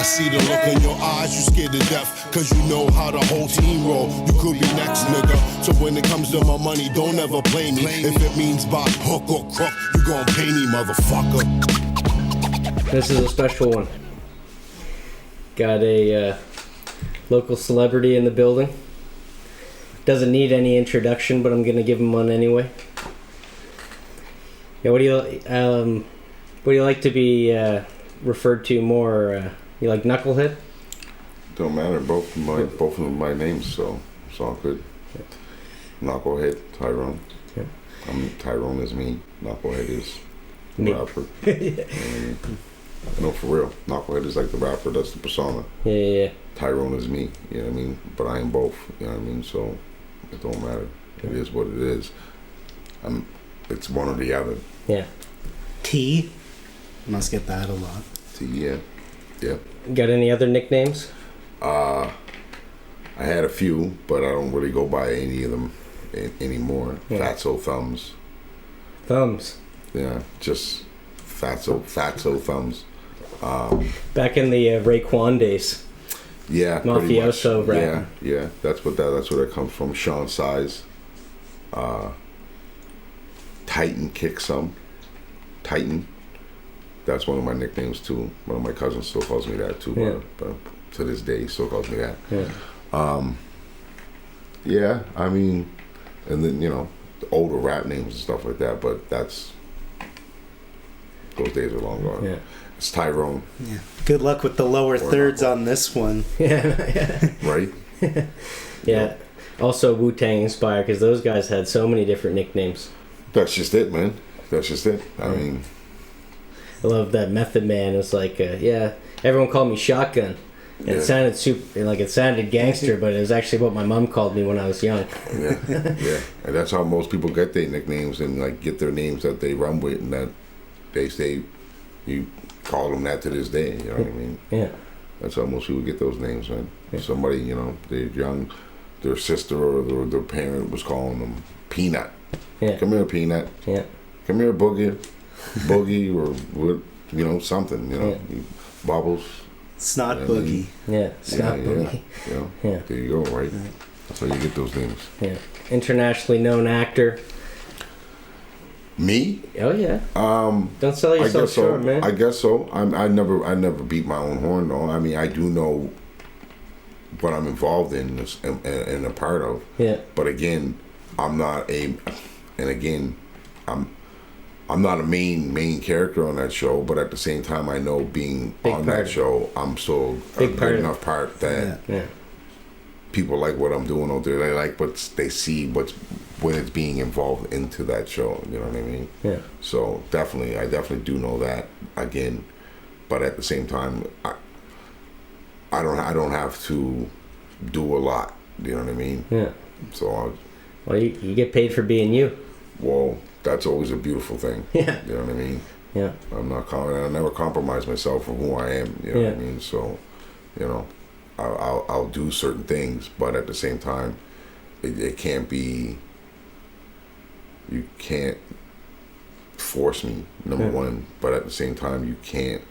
see the look in your eyes, you scared to death, cause you know how the whole team roll. You could be next, nigga. So when it comes to my money, don't ever play me. If it means by hook or crook, you gon' pay me, motherfucker. This is a special one. Got a local celebrity in the building. Doesn't need any introduction, but I'm gonna give him one anyway. Yeah, what do you like to be referred to more? You like Knucklehead? Don't matter. Both of them my names, so it's all good. Yeah. Knucklehead, Tyrone. Yeah. Tyrone is me. Knucklehead is the Me. rapper. No, for real. Knucklehead is like the rapper. That's the persona. Yeah. Tyrone is me. You know what I mean? But I am both. You know what I mean? So it don't matter. It is what it is. It's one or the other. Yeah. T. Must get that a lot. T. Yeah. Got any other nicknames? I had a few, but I don't really go by any of them anymore. Yeah. Fatso Thumbs. Thumbs. Yeah, just Fatso Thumbs. Back in the Raekwon days. Yeah, pretty much. Mafioso rap. Yeah. That's where that comes from. Sean Size. Titan Kick Some. Titan. That's one of my nicknames too. One of my cousins still calls me that too. Yeah. But to this day, he still calls me that. Yeah. Yeah, I mean, and then the older rap names and stuff like that. But those days are long gone. Yeah. It's Tyrone. Yeah. Good luck with the lower thirds on this one. Yeah. Right? Yeah. Also Wu-Tang inspired, because those guys had so many different nicknames. That's just it, man. That's just it. I mean, I love that Method Man. It was like, everyone called me Shotgun. And it sounded it sounded gangster, but it was actually what my mom called me when I was young. Yeah. And that's how most people get their nicknames and get their names that they run with, and that they say you call them that to this day. You know what I mean? Yeah. That's how most people get those names, man. Yeah. Somebody, they're young, their sister or their parent was calling them Peanut. Yeah. Come here, Peanut. Yeah. Come here, Boogie, or something. Bubbles. Snot Boogie. Yeah. Snot Boogie. Yeah. There you go, right? That's how you get those names. Yeah. Internationally known actor. Me? Oh yeah. Don't sell yourself short, man. I guess so. I never beat my own horn though. I mean, I do know what I'm involved in and a part of. Yeah. But again, I'm not a main character on that show. But at the same time, I know being on that show, I'm still a good enough part that people like what I'm doing out there. They like they see when it's being involved into that show. You know what I mean? Yeah. So I definitely do know that again. But at the same time, I don't have to do a lot. You know what I mean? Yeah. So you get paid for being you. Well, that's always a beautiful thing. Yeah. You know what I mean? Yeah. I never compromise myself for who I am. You know what I mean? So, I'll do certain things, but at the same time, it can't be. You can't force me, number one, but at the same time, you can't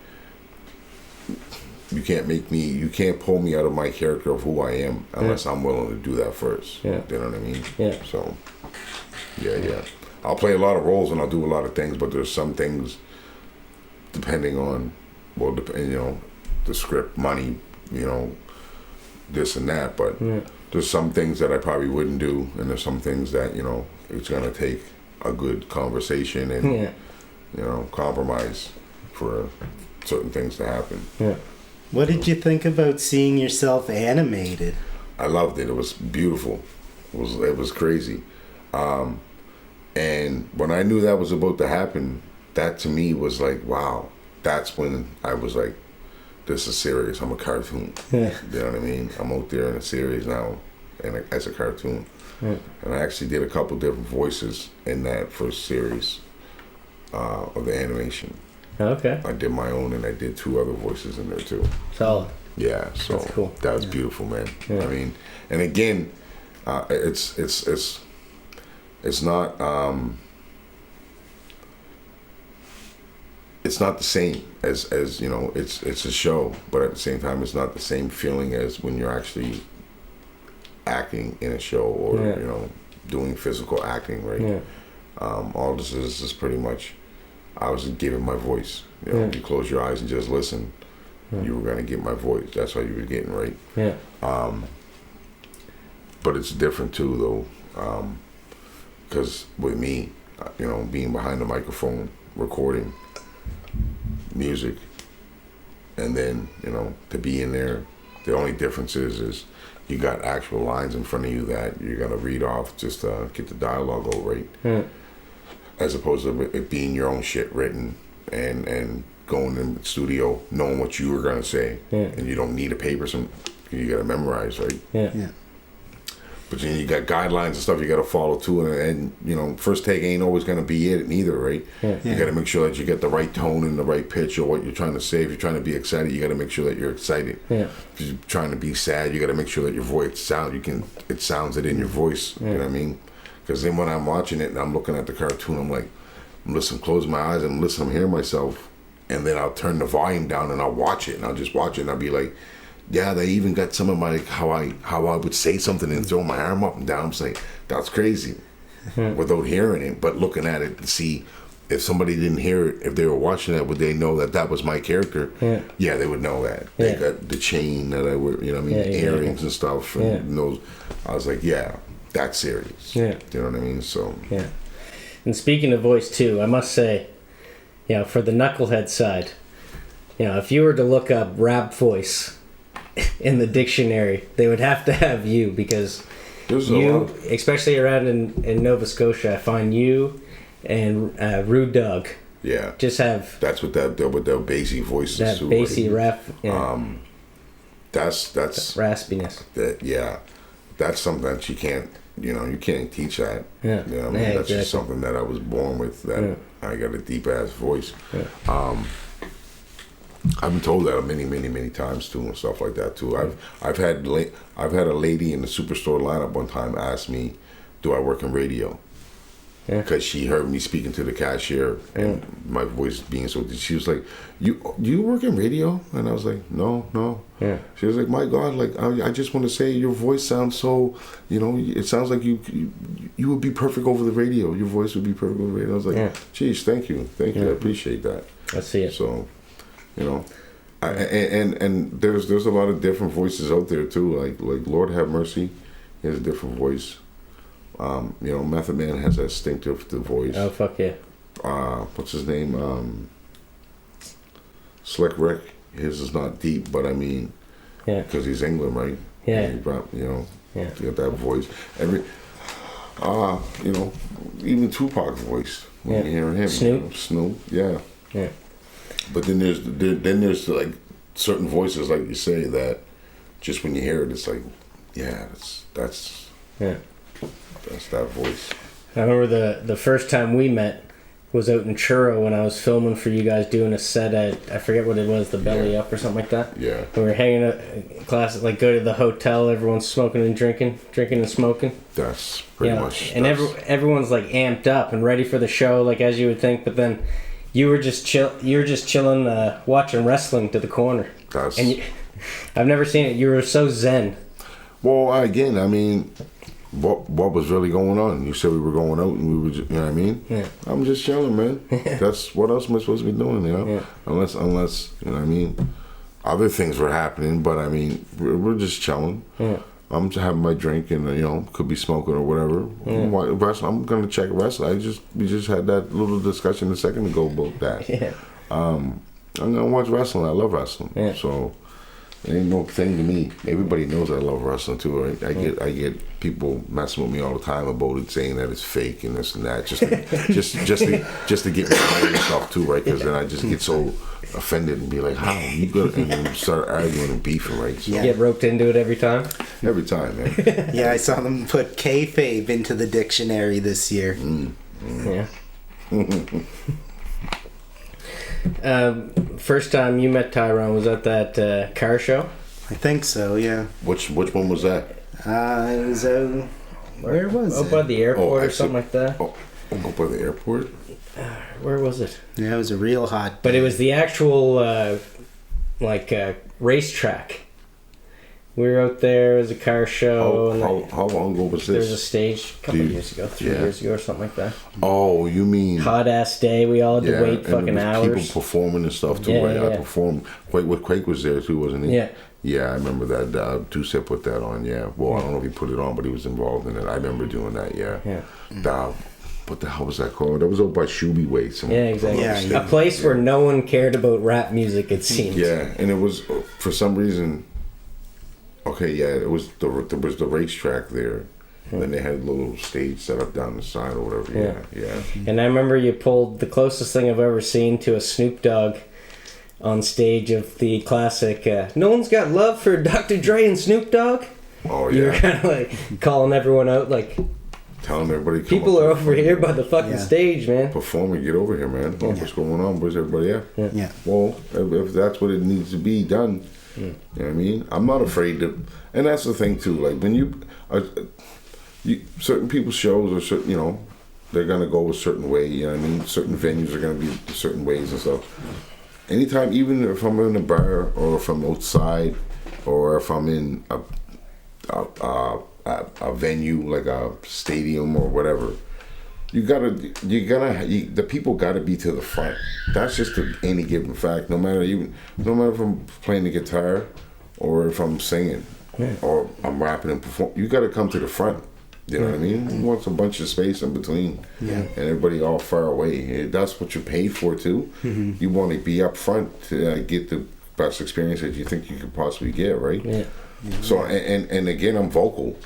pull me out of my character of who I am unless I'm willing to do that first. Yeah. You know what I mean? Yeah. So, yeah. I'll play a lot of roles and I'll do a lot of things, but there's some things depending on, the script, money, this and that, but there's some things that I probably wouldn't do, and there's some things that, it's going to take a good conversation and, compromise for certain things to happen. Yeah. What did you think about seeing yourself animated? I loved it. It was beautiful. It was crazy. And when I knew that was about to happen, that to me was like, wow. That's when I was like, this is serious. I'm a cartoon. Yeah. You know what I mean? I'm out there in a series now as a cartoon. Yeah. And I actually did a couple different voices in that first series of the animation. Okay. I did my own, and I did 2 other voices in there too. Solid. Yeah, so that's cool. That was beautiful, man. Yeah. I mean, and again, it's not it's not the same as you know. It's a show, but at the same time, it's not the same feeling as when you're actually acting in a show or you know, doing physical acting, right? Yeah. All this is pretty much, I was giving my voice. You know, you close your eyes and just listen. You were gonna get my voice. That's what you were getting, right? Yeah. But it's different too, though, because with me, you know, being behind the microphone, recording music, and then, you know, to be in there, the only difference is you got actual lines in front of you that you're gonna read off just to get the dialogue all right, as opposed to it being your own shit written and going in the studio knowing what you were gonna say, and you don't need a paper, you gotta memorize, right? Yeah. But then you got guidelines and stuff you got to follow too, and you know, first take ain't always going to be it neither, right? You got to make sure that you get the right tone and the right pitch or what you're trying to say. If you're trying to be excited, you got to make sure that you're excited. If you're trying to be sad, you got to make sure that your voice sounds it in your voice. You know what I mean? Because then when I'm watching it and I'm looking at the cartoon, I'm like, I'm listening, close my eyes and listen, I'm hearing myself, and then I'll turn the volume down and I'll watch it and I'll just watch it and I'll be like, yeah, they even got some of my how I would say something and throw my arm up and down. I'm saying that's crazy, without hearing it, but looking at it to see if somebody didn't hear it, if they were watching that, would they know that was my character? Yeah, they would know that. They got the chain that I wear, you know what I mean, earrings and stuff. And those, I was like, yeah, that's serious. You know what I mean? So And speaking of voice too, I must say, you know, for the knucklehead side, you know, if you were to look up rap voice in the dictionary, they would have to have you, because you, especially around in Nova Scotia, I find you and Rude Dog just have that's what with their bassy voices that too, bassy right? rap, that's that raspiness. That's something that you can't teach that. You know what I mean? That's exactly. just something that I was born with, that I got a deep ass voice. I've been told that many times too, and stuff like that too. I've had a lady in the Superstore lineup one time ask me, do I work in radio? Because she heard me speaking to the cashier and my voice being so deep. She was like, do you work in radio? And I was like, no. She was like, my God, like I just want to say your voice sounds so, you know, it sounds like you would be perfect over the radio. Your voice would be perfect over the radio. I was like, geez, thank you, I appreciate that. I see it. So, you know, and there's a lot of different voices out there too. Like Lord Have Mercy, he has a different voice. You know, Method Man has a distinctive voice. Oh fuck yeah. What's his name? Slick Rick. His is not deep, but I mean, because he's England, right? He brought, you know, he got that voice. You know, even Tupac's voice when you hear him. Snoop. Yeah. But then there's like certain voices, like you say, that just when you hear it, it's like, that's that voice. I remember the first time we met was out in Truro when I was filming for you guys, doing a set at, I forget what it was, the Belly Up or something like that. Yeah. We were hanging out, class, like go to the hotel, everyone's smoking and drinking and smoking. That's pretty much. And everyone's like amped up and ready for the show, like as you would think, but then you were just chilling, watching wrestling to the corner. I've never seen it. You were so zen. Well, again, I mean, what was really going on? You said we were going out and we were, you know what I mean? Yeah. I'm just chilling, man. That's what else am I supposed to be doing, you know? Unless, you know what I mean? Other things were happening, but I mean, we're just chilling. I'm just having my drink and, you know, could be smoking or whatever. I'm going to check wrestling. We just had that little discussion a second ago about that. I'm going to watch wrestling. I love wrestling. So it ain't no thing to me. Everybody knows I love wrestling too, right? I get people messing with me all the time about it, saying that it's fake and this and that, just to get me mad and stuff too, right? Because then I just get so offended and be like, how you good? And then start arguing and beefing, right? So, you get roped into it every time? Every time, man. Yeah, I saw them put kayfabe into the dictionary this year. First time you met Tyrone was at that car show? I think so, yeah. Which one was that? It was where was it? By the airport or something like that. Up by the airport? Where was it? Yeah, it was a real hot. But it was the actual, racetrack. We were out there. It was a car show. How long ago was this? There was a stage a couple of years ago, 3 years ago or something like that. Oh, you mean... Hot ass day. We all had to wait fucking hours. People performing and stuff too, right? I performed. Quake was there too, wasn't he? Yeah. Yeah, I remember that. Duce put that on, yeah. Well, I don't know if he put it on, but he was involved in it. I remember doing that, yeah. Yeah. What the hell was that called? That was over by Shuby Way. Yeah, exactly. A place where no one cared about rap music, it seemed. Yeah, and it was, for some reason... Okay, yeah, there was the racetrack there. And then they had a little stage set up down the side or whatever. Yeah. And I remember you pulled the closest thing I've ever seen to a Snoop Dogg on stage of the classic, no one's got love for Dr. Dre and Snoop Dogg. Oh, yeah. You were kind of like calling everyone out, like... Telling everybody... People are over here by the fucking stage, man. Performing, get over here, man. What's going on? Where's everybody at? Yeah. Well, if that's what it needs to be done... You know what I mean? I'm not afraid to, and that's the thing too. Like when you certain people's shows are certain, you know, they're gonna go a certain way. You know what I mean? Certain venues are gonna be certain ways and stuff. Anytime, even if I'm in a bar or if I'm outside or if I'm in a venue like a stadium or whatever, the people gotta be to the front. That's just any given fact. No matter if I'm playing the guitar or if I'm singing or I'm rapping and performing, you gotta come to the front. You know what I mean? You want a bunch of space in between, and everybody all far away. That's what you're paid for too. You want to be up front to get the best experience that you think you could possibly get, right? Yeah. So and again, I'm vocal.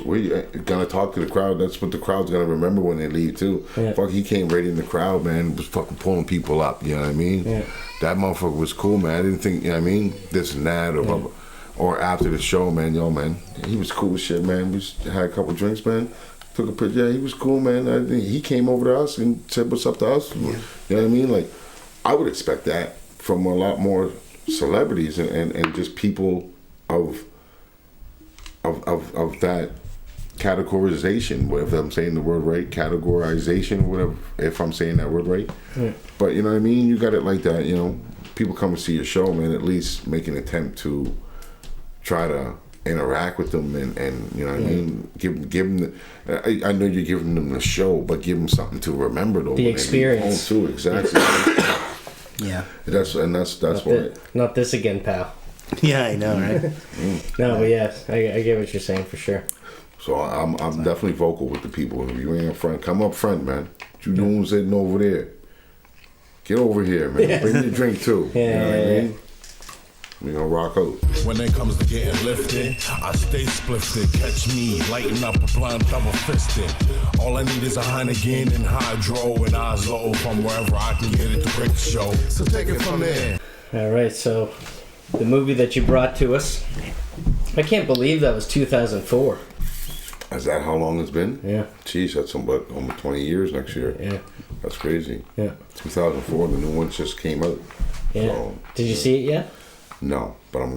We're gonna talk to the crowd. That's what the crowd's gonna remember when they leave too. Yeah. Fuck, he came right in the crowd, man. Was fucking pulling people up. You know what I mean? Yeah. That motherfucker was cool, man. I didn't think, you know what I mean, this and that, or after the show, man. Yo, man, he was cool as shit, man. We had a couple drinks, man. Took a picture. Yeah, he was cool, man. I think he came over to us and said what's up to us. Yeah. You know what I mean? Like, I would expect that from a lot more celebrities and just people of that categorization, if I'm saying the word right, categorization, whatever, if I'm saying that word right. But you know what I mean? You got it like that, you know. People come and see your show, man, at least make an attempt to try to interact with them and you know what I mean? Give them I know you're giving them the show, but give them something to remember though. The experience. Too, exactly. Yeah. That's why. Not this again, pal. Yeah, I know, right? No, but yeah, I get what you're saying for sure. So I'm definitely vocal with the people. If you ain't up front, come up front, man. What you doing sitting over there? Get over here, man. Yeah. Bring your drink too. You know what I mean? We gonna rock out. When it comes to getting lifted, I stay splifted. Catch me lighting up a blunt double fisted. All I need is a Heineken and hydro and Oslo from wherever I can get it to break the show. So take it from there. All right, so the movie that you brought to us, I can't believe that was 2004. Is that how long it's been? Yeah. Jeez, that's almost 20 years next year. Yeah. That's crazy. Yeah. 2004, the new one just came out. Yeah. So, did you see it yet? No, but I'm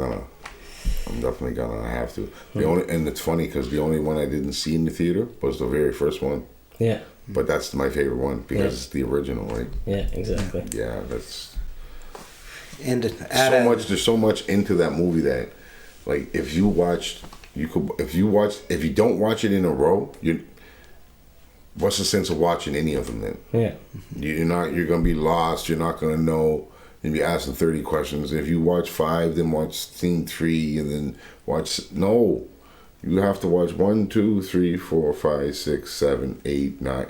definitely gonna have to. And it's funny because the only one I didn't see in the theater was the very first one. Yeah. But that's my favorite one because it's the original, right? Yeah, exactly. Yeah, that's. And there's so much into that movie that, like, if you don't watch it in a row, what's the sense of watching any of them then? Yeah. You're gonna be lost. You're not gonna know. You'll be asking 30 questions. If you watch 5, then watch scene 3, and then watch. No, you have to watch 1, 2, 3, 4, 5, 6, 7, 8, 9.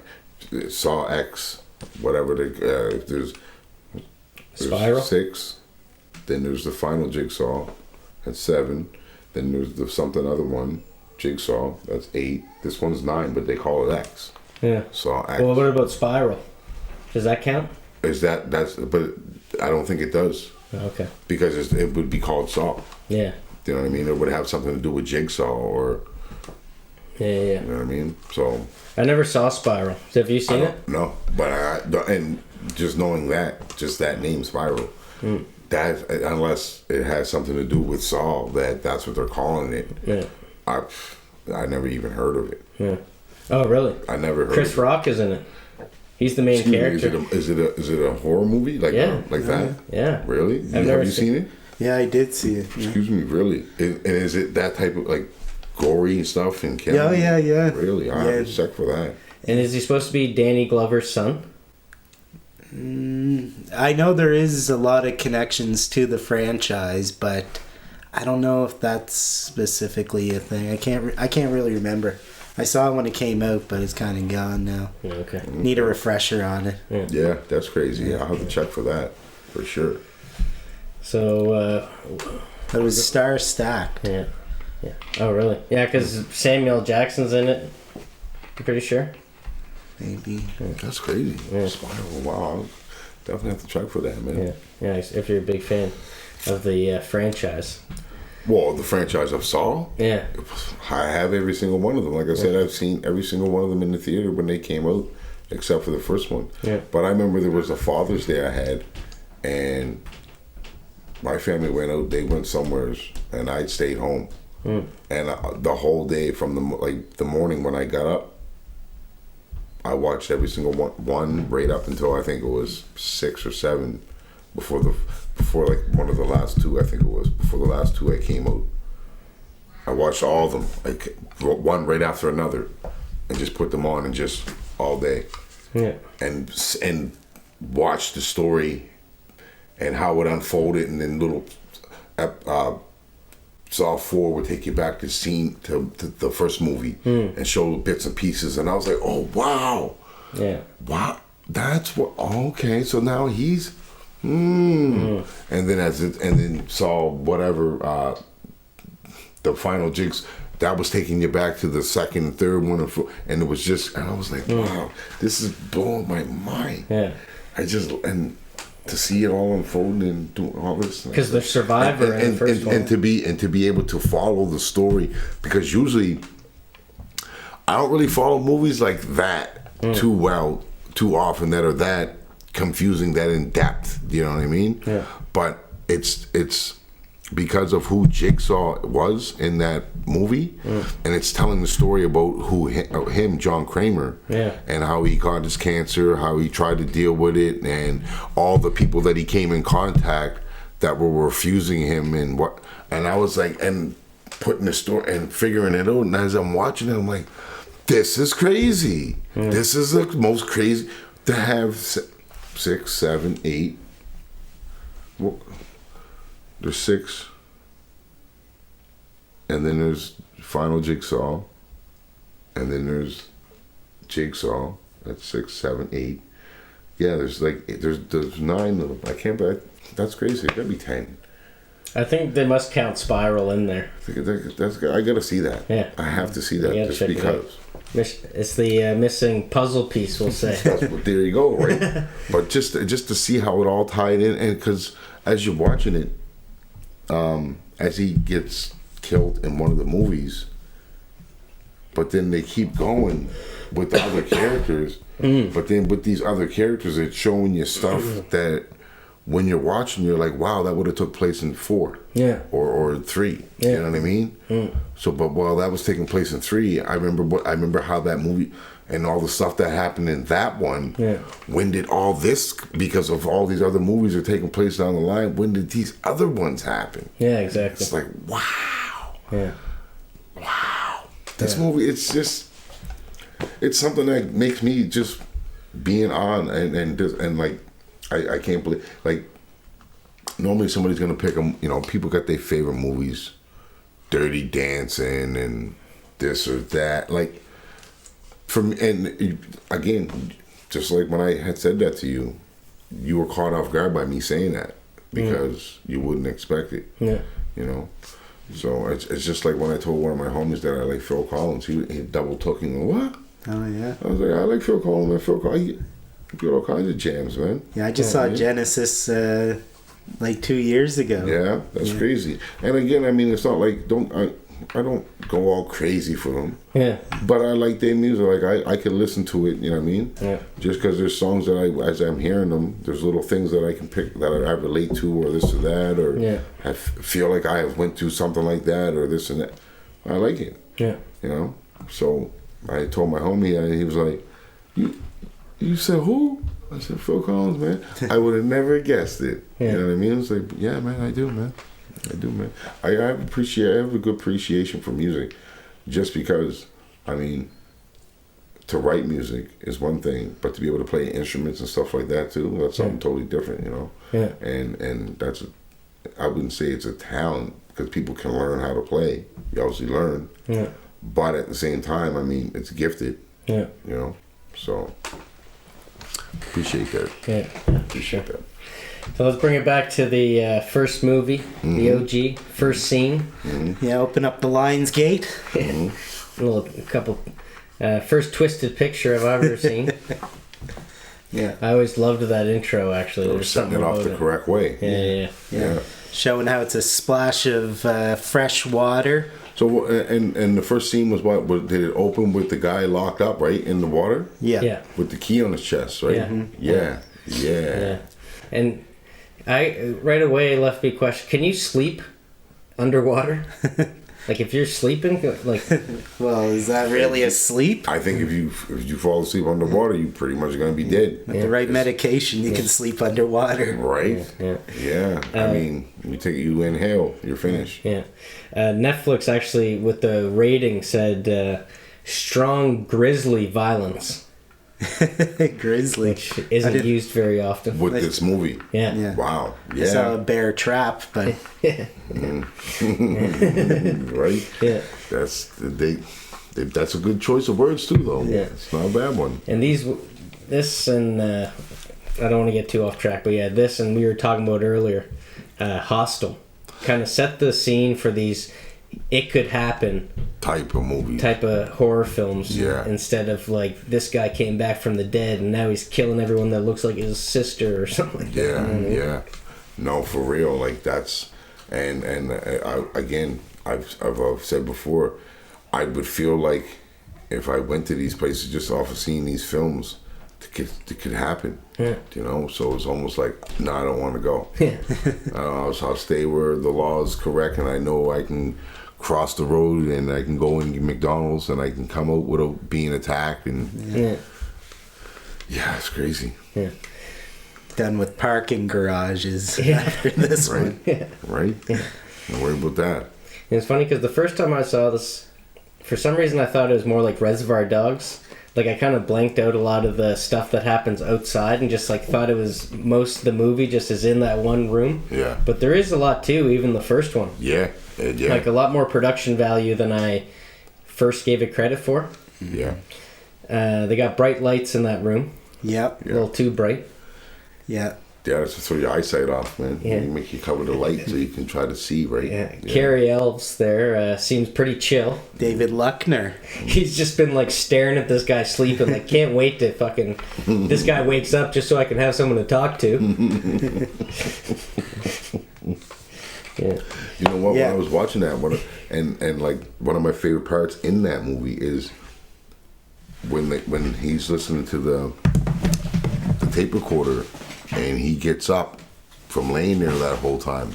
Saw X, whatever. There's Spiral 6. Then there's the final Jigsaw. That's 7. Then there's the something other one, Jigsaw. That's 8. This one's 9, but they call it X. Yeah. Saw X. Well, what about Spiral? Does that count? But I don't think it does. Okay. Because it would be called Saw. Yeah. You know what I mean? It would have something to do with Jigsaw or. Yeah. You know what I mean? So. I never saw Spiral. Have you seen it? No, but and just knowing just that name Spiral, that unless it has something to do with Saw, that's what they're calling it. Yeah. I never even heard of it. Yeah. Oh, really? I never heard. Chris Rock is in it. He's the main character. Is it a horror movie like that? Yeah. Really? Have you seen it? Yeah, I did see it. Yeah. Excuse me, really? And is it that type of like gory and stuff and killing? Yeah. Really? I have to check for that. And is he supposed to be Danny Glover's son? I know there is a lot of connections to the franchise, but I don't know if that's specifically a thing. I can't really remember. I saw it when it came out, but it's kind of gone now. Okay. Need a refresher on it. Yeah, that's crazy. Yeah, I'll have to check for that for sure. So. It was star stacked. Yeah. Oh, really? Yeah, because Samuel Jackson's in it. I'm pretty sure. Maybe. That's crazy. Yeah. Spiral. Wow. I'll definitely have to check for that, man. Yeah. If you're a big fan of the franchise. Well, the franchise of Saw? Yeah. I have every single one of them. Like I said, I've seen every single one of them in the theater when they came out, except for the first one. Yeah. But I remember there was a Father's Day I had, and my family went out. They went somewhere, and I stayed home. And the whole day, from the morning when I got up, I watched every single one right up until I think it was 6 or 7 before like one of the last two, I think it was before the last two I came out. I watched all of them, like one right after another, and just put them on and just all day. Yeah. And watch the story and how it unfolded, and then little Saw 4 would take you back to the first movie and show bits and pieces, and I was like, oh wow, wow, that's what. Okay, so now he's, and then Saw whatever, the final jigs that was taking you back to the second and third one, and it was just, and I was like, wow, this is blowing my mind. Yeah, to see it all unfold and do all this, because the survivor in the first one, and to be able to follow the story, because usually I don't really follow movies like that too often, that are that confusing, that in depth. You know what I mean? Yeah. But it's because of who Jigsaw was in that movie, and it's telling the story about him, John Kramer, and how he got his cancer, how he tried to deal with it, and all the people that he came in contact that were refusing him, and I was like, and putting the story and figuring it out, and as I'm watching it, I'm like, this is crazy. This is the most crazy to have 6, 7, 8. Well, there's 6, and then there's Final Jigsaw, and then there's Jigsaw. That's 6, 7, 8. Yeah, there's 9 of them. I can't. That's crazy. It gotta be 10. I think they must count Spiral in there. I gotta see that. Yeah, I have to see that just because. It's the missing puzzle piece, we'll say. There you go, right? But just to see how it all tied in, and because as you're watching it, as he gets killed in one of the movies, but then they keep going with the other characters, but then with these other characters, it's showing you stuff that when you're watching, you're like, wow, that would have took place in 4 or 3. You know what I mean? So, but while that was taking place in 3, I remember how that movie and all the stuff that happened in that one. When did all this, because of all these other movies are taking place down the line, when did these other ones happen? Yeah, exactly. It's like, wow. Yeah. Wow. This movie, it's something that makes me just being on and like, I can't believe, like, normally somebody's gonna pick them, people got their favorite movies, Dirty Dancing and this or that, like, and again, just like when I had said that to you, you were caught off guard by me saying that, because you wouldn't expect it. So it's just like when I told one of my homies that I like Phil Collins, he double took me. What? Oh yeah. I was like, I like Phil Collins, man. Phil Collins, you get all kinds of jams, man. Yeah, I just saw Genesis like 2 years ago. Yeah, that's crazy. And again, I mean, it's not like I don't go all crazy for them. Yeah. But I like their music. Like I can listen to it. You know what I mean? Yeah. Just because there's songs that as I'm hearing them, there's little things that I can pick that I relate to, or this or that, or I feel like I went through something like that, or this and that. I like it. Yeah. So I told my homie, he was like, you said who? I said, Phil Collins, man. I would have never guessed it. You know what I mean? It was like, yeah, man, I do, man. I have a good appreciation for music, just because, I mean, to write music is one thing, but to be able to play instruments and stuff like that too, that's something totally different, you know. Yeah. And that's, I wouldn't say it's a talent, because people can learn how to play. You obviously learn. Yeah. But at the same time, I mean, it's gifted. Yeah. You know, so appreciate that. Yeah. Appreciate that. So let's bring it back to the first movie, the OG, first scene. Yeah, open up the Lion's Gate. First twisted picture I've ever seen. Yeah. I always loved that intro, actually. They're setting it off the correct way. Yeah. Showing how it's a splash of fresh water. So, and the first scene was what? Did it open with the guy locked up, right, in the water? Yeah. With the key on his chest, right? Yeah. And I right away left me a question: can you sleep underwater? Like if you're sleeping, like. Well, is that really a sleep? I think if you fall asleep underwater, you pretty much gonna be dead. With the right medication, you can sleep underwater. Right? Yeah. I mean, you inhale, you're finished. Yeah. Netflix actually, with the rating, said strong grisly violence. Grizzly. Which isn't used very often. With this movie. Yeah. Wow. Yeah. I saw a bear trap, but... Right? Yeah. That's a good choice of words too, though. Yeah. It's not a bad one. And this and... I don't want to get too off track, but yeah, this and we were talking about earlier, Hostel. Kind of set the scene for these it could happen type of horror films. Yeah. Instead of like this guy came back from the dead and now he's killing everyone that looks like his sister or something like that. Yeah. No, for real. Like that's and I've said before, I would feel like if I went to these places just off of seeing these films, it could happen. Yeah. You know, so it's almost like, no, I don't want to go. Yeah. I'll stay where the law is correct, and I know I can cross the road and I can go in McDonald's and I can come out without being attacked. And yeah, it's crazy. Yeah. Done with parking garages after this one. Yeah. Right? Yeah. Don't worry about that. And it's funny because the first time I saw this, for some reason I thought it was more like Reservoir Dogs. Like I kind of blanked out a lot of the stuff that happens outside and just like thought it was most of the movie just is in that one room. Yeah. But there is a lot too, even the first one. Yeah. Like a lot more production value than I first gave it credit for. Yeah. They got bright lights in that room. Yep. A little too bright. Yeah. Yeah, that's to throw your eyesight off, man. Yeah. You make you cover the light so you can try to see, right? Yeah. Carrie Elves there seems pretty chill. David Luckner. He's just been like staring at this guy sleeping. Like, can't wait to fucking... This guy wakes up just so I can have someone to talk to. Yeah. You know what? When I was watching that, and like one of my favorite parts in that movie is when he's listening to the tape recorder. And he gets up from laying there that whole time.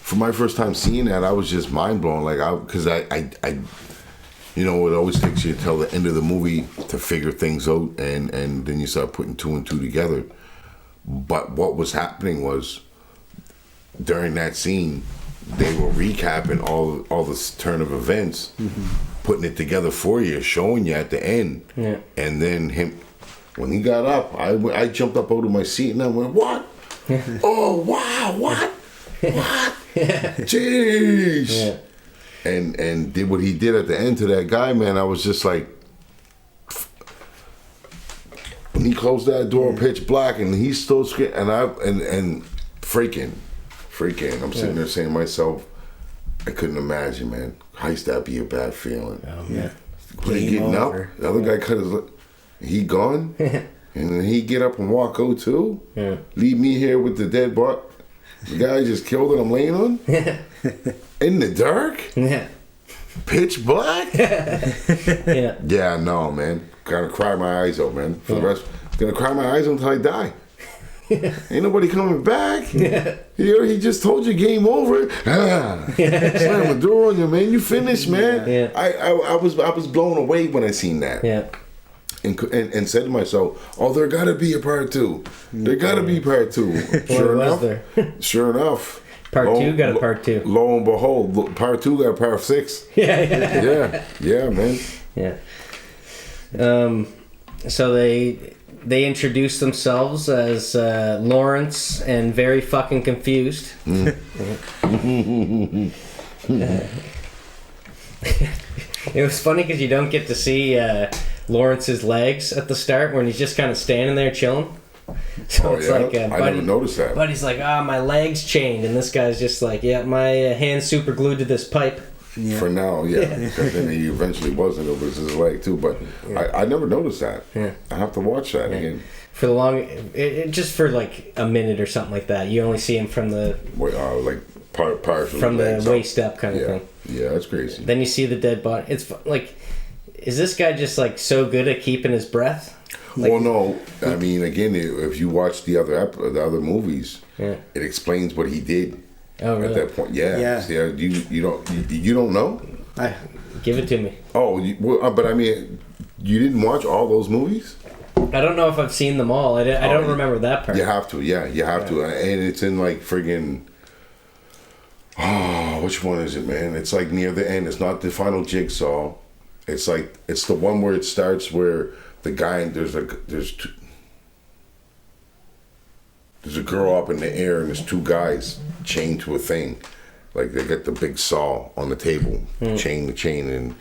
For my first time seeing that, I was just mind blown. Like because I you know, it always takes you until the end of the movie to figure things out, and then you start putting two and two together. But what was happening was during that scene, they were recapping all this turn of events, putting it together for you, showing you at the end, and then him. When he got up, I jumped up out of my seat and I went, what? Oh, wow, what? What? Jeez. Yeah. And did what he did at the end to that guy, man. I was just like, when he closed that door pitch black and he's still screaming, and freaking. I'm sitting there saying to myself, I couldn't imagine, man. How used that be a bad feeling? Oh, yeah. When he getting over. up, the other guy cut his lip. He gone? And then he get up and walk out too? Yeah. Leave me here with the dead body. The guy just killed it I'm laying on? In the dark? Yeah. Pitch black? Yeah. Yeah, no, man. Gonna cry my eyes out, man. For the rest, gonna cry my eyes out until I die. Ain't nobody coming back. He just told you game over. Slam the door on you, man. You finished, man. Yeah. I was blown away when I seen that. Yeah. And said to myself, "Oh, there gotta be a part 2. There gotta be part 2." Sure enough. Part 2 got a part 2. Lo and behold, part 2 got a part 6. Yeah, man. Yeah. So they introduced themselves as Lawrence and Very Fucking Confused. It was funny because you don't get to see Lawrence's legs at the start when he's just kind of standing there chilling. So it's like, I never noticed that. Buddy's like, my leg's chained, and this guy's just like, my hand's super glued to this pipe. Yeah. For now, because then he eventually wasn't. It was his leg too, but I never noticed that. Yeah. I have to watch that again. For the long, just for like a minute or something like that. You only see him from the partially from the waist up kind of thing. Yeah, that's crazy. Then you see the dead body. It's like, is this guy just like so good at keeping his breath? Like, well, no. I mean, again, if you watch the other movies, it explains what he did. Oh, really? At that point, yeah. You don't know? Give it to me. Oh, but I mean, you didn't watch all those movies? I don't know if I've seen them all. I don't remember that part. You have to, you have to, and it's in like friggin'. Oh, which one is it, man? It's like near the end. It's not the final jigsaw. It's like it's the one where it starts where the guy there's a girl up in the air and there's 2 guys chained to a thing, like they got the big saw on the table, chain the chain, and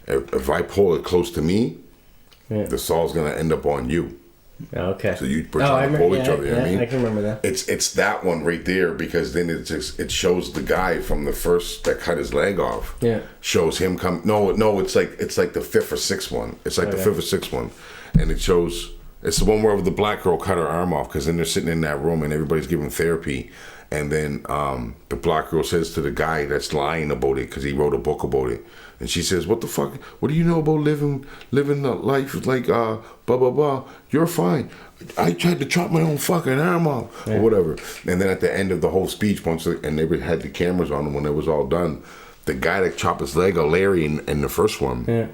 if I pull it close to me, the saw's gonna end up on you. Okay. So you trying to pull each other. You know what I mean? I can remember that. It's that one right there, because then it shows the guy from the first that cut his leg off. Yeah. Shows him come. No, it's like the 5th or 6th one. It's like the 5th or 6th one, and it shows. It's the one where the black girl cut her arm off, because then they're sitting in that room and everybody's giving therapy, and then the black girl says to the guy that's lying about it, because he wrote a book about it, and she says, "What the fuck? What do you know about living a life like blah blah blah? You're fine. I tried to chop my own fucking arm off or whatever." And then at the end of the whole speech, and they had the cameras on him when it was all done, the guy that chopped his leg, Larry in the first one.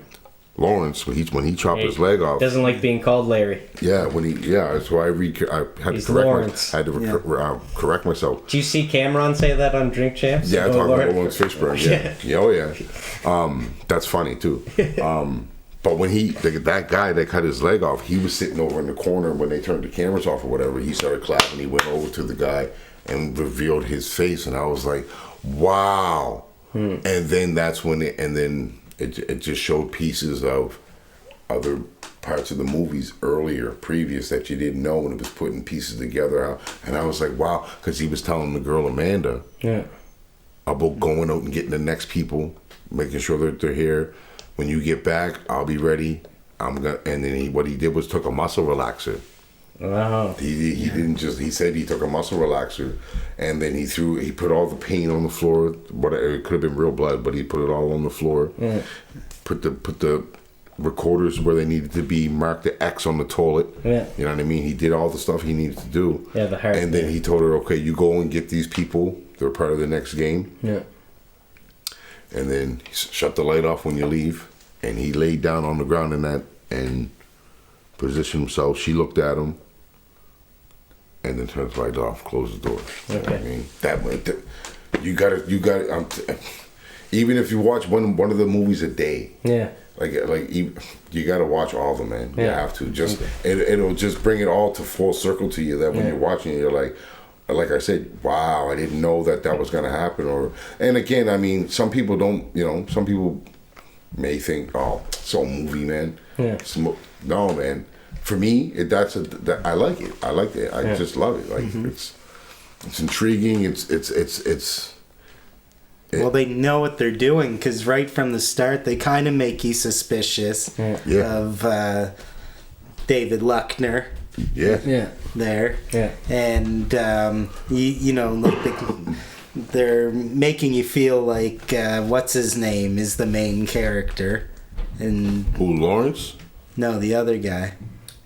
Lawrence, when he chopped his leg off, doesn't like being called Larry. Yeah, so I had to correct myself. Do you see Cameron say that on Drink Champs? Yeah, I talk about Lawrence Fishburne. That's funny too. But when that guy that cut his leg off, he was sitting over in the corner when they turned the cameras off or whatever. He started clapping. He went over to the guy and revealed his face, and I was like, wow. And then that's when it just showed pieces of other parts of the movies previous that you didn't know, and it was putting pieces together. And I was like, wow, because he was telling the girl Amanda about going out and getting the next people, making sure that they're here. When you get back, I'll be ready. And then what he did was took a muscle relaxer. Wow. He didn't just. He said he took a muscle relaxer, and then he put all the paint on the floor. It could have been real blood, but he put it all on the floor. Put the recorders where they needed to be. Marked the X on the toilet. You know what I mean? He did all the stuff he needed to do. Yeah, the heart. And then he told her, "Okay, you go and get these people. They're part of the next game." Yeah. And then he shut the light off when you leave, and he laid down on the ground and positioned himself. She looked at him. And then turns the light off, close the door. You know what I mean? You gotta. Even if you watch one of the movies a day, you gotta watch all of them, man. You have to. It'll just bring it all to full circle to you. That when you're watching it, you're like I said, wow, I didn't know that was gonna happen. And again, I mean, some people don't. Some people may think, oh, it's all movie, man. Yeah. No, man. For me, I like it. I like it. I just love it. Like it's intriguing. Well, they know what they're doing, because right from the start, they kind of make you suspicious of David Luckner. Yeah. There. Yeah. And they're making you feel like what's his name is the main character, and who, Lawrence? No, the other guy.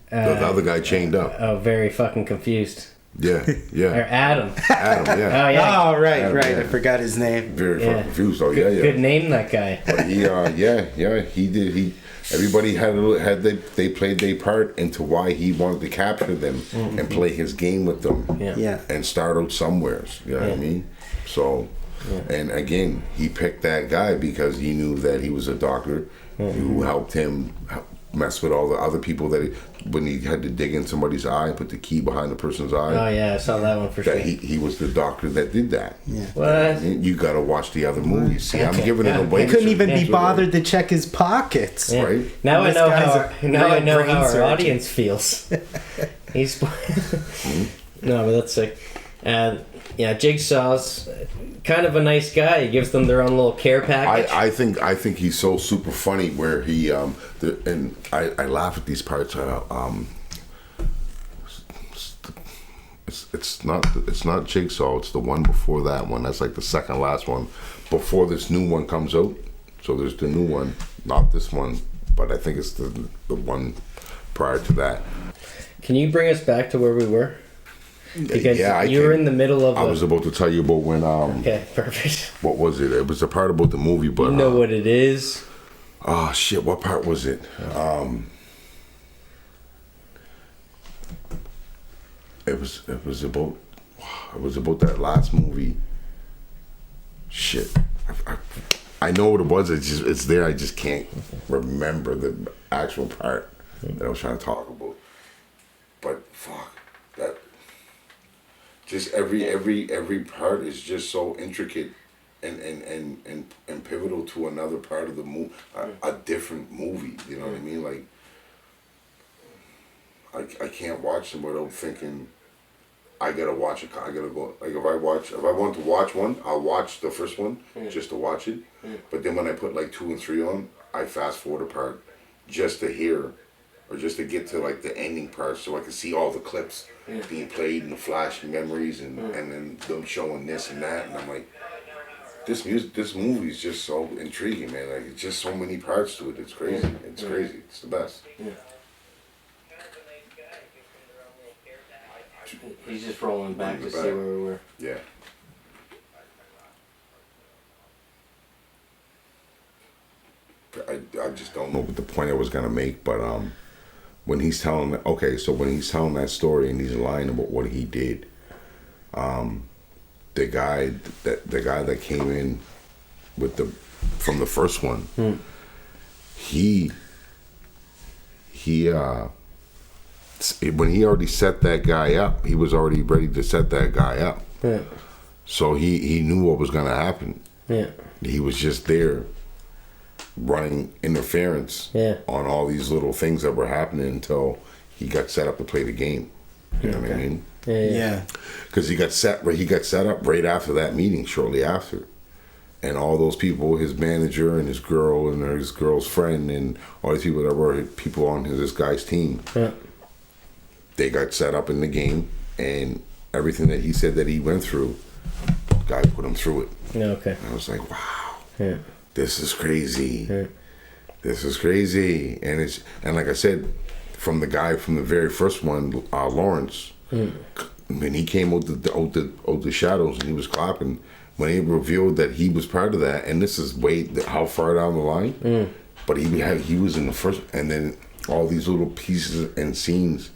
The other guy chained up. Oh, Very Fucking Confused. Yeah, Or yeah. Adam. Adam, yeah. Oh yeah. Oh, right, Adam, right. yeah. I forgot his name. Very Yeah. confused. Oh, Good, yeah. good name, that guy. But he, everybody they played their part into why he wanted to capture them and play his game with them. Yeah. And start out somewheres. You know what I mean? So, and again, he picked that guy because he knew that he was a doctor who helped him mess with all the other people when he had to dig in somebody's eye, put the key behind the person's eye. Oh yeah, I saw that one for sure. That he was the doctor that did that. Yeah. What? You got to watch the other movies. See, I'm giving it Yeah. away. He couldn't even be So- bothered to check his pockets. Yeah. Right. Now I This know guy's how a now I real know brain how our surgeon. audience feels. He's no, but that's sick. And yeah, Jigsaw's kind of a nice guy. He gives them their own little care package. I think he's so super funny where he and I laugh at these parts. It's not Jigsaw. It's the one before that one. That's like the second last one before this new one comes out. So there's the new one, not this one, but I think it's the one prior to that. Can you bring us back to where we were? Because Yeah, you were in the middle of. I was about to tell you about when Okay, perfect. what was it? It was the part about the movie, but You know what it is. oh shit, what part was it? It was about that last movie. Shit, I know what it was. It's there. I just can't remember the actual part that I was trying to talk about. But fuck that. Just every part is just so intricate and pivotal to another part of the movie, a different movie. You know what I mean? Like I can't watch them without thinking I gotta watch it. I gotta go. Like if I want to watch one, I'll watch the first one just to watch it. But then when I put like 2 and 3 on, I fast forward a part just to hear. Or just to get to like the ending part, so I can see all the clips being played and the flashing memories, and then them showing this and that, and I'm like, this movie is just so intriguing, man. Like it's just so many parts to it. It's crazy. It's crazy. It's the best. He's just rolling back to see where we were. Yeah. I just don't know what the point I was gonna make, but when he's telling that story and he's lying about what he did, the guy that came in from the first one, he when he already set that guy up, he was already ready to set that guy up. Yeah. So he knew what was gonna happen. Yeah. He was just there running interference on all these little things that were happening until he got set up to play the game. You know what I mean? Yeah. Because he got set up right after that meeting, shortly after, and all those people, his manager and his girl and his girl's friend and all these people that were people on this guy's team, they got set up in the game, and everything that he said that he went through, the guy put him through it. Okay. And I was like, wow. Yeah. This is crazy. This is crazy. And like I said, from the guy from the very first one, Lawrence, when he came out the shadows and he was clapping, when he revealed that he was part of that, and this is how far down the line, but he was in the first, and then all these little pieces and scenes,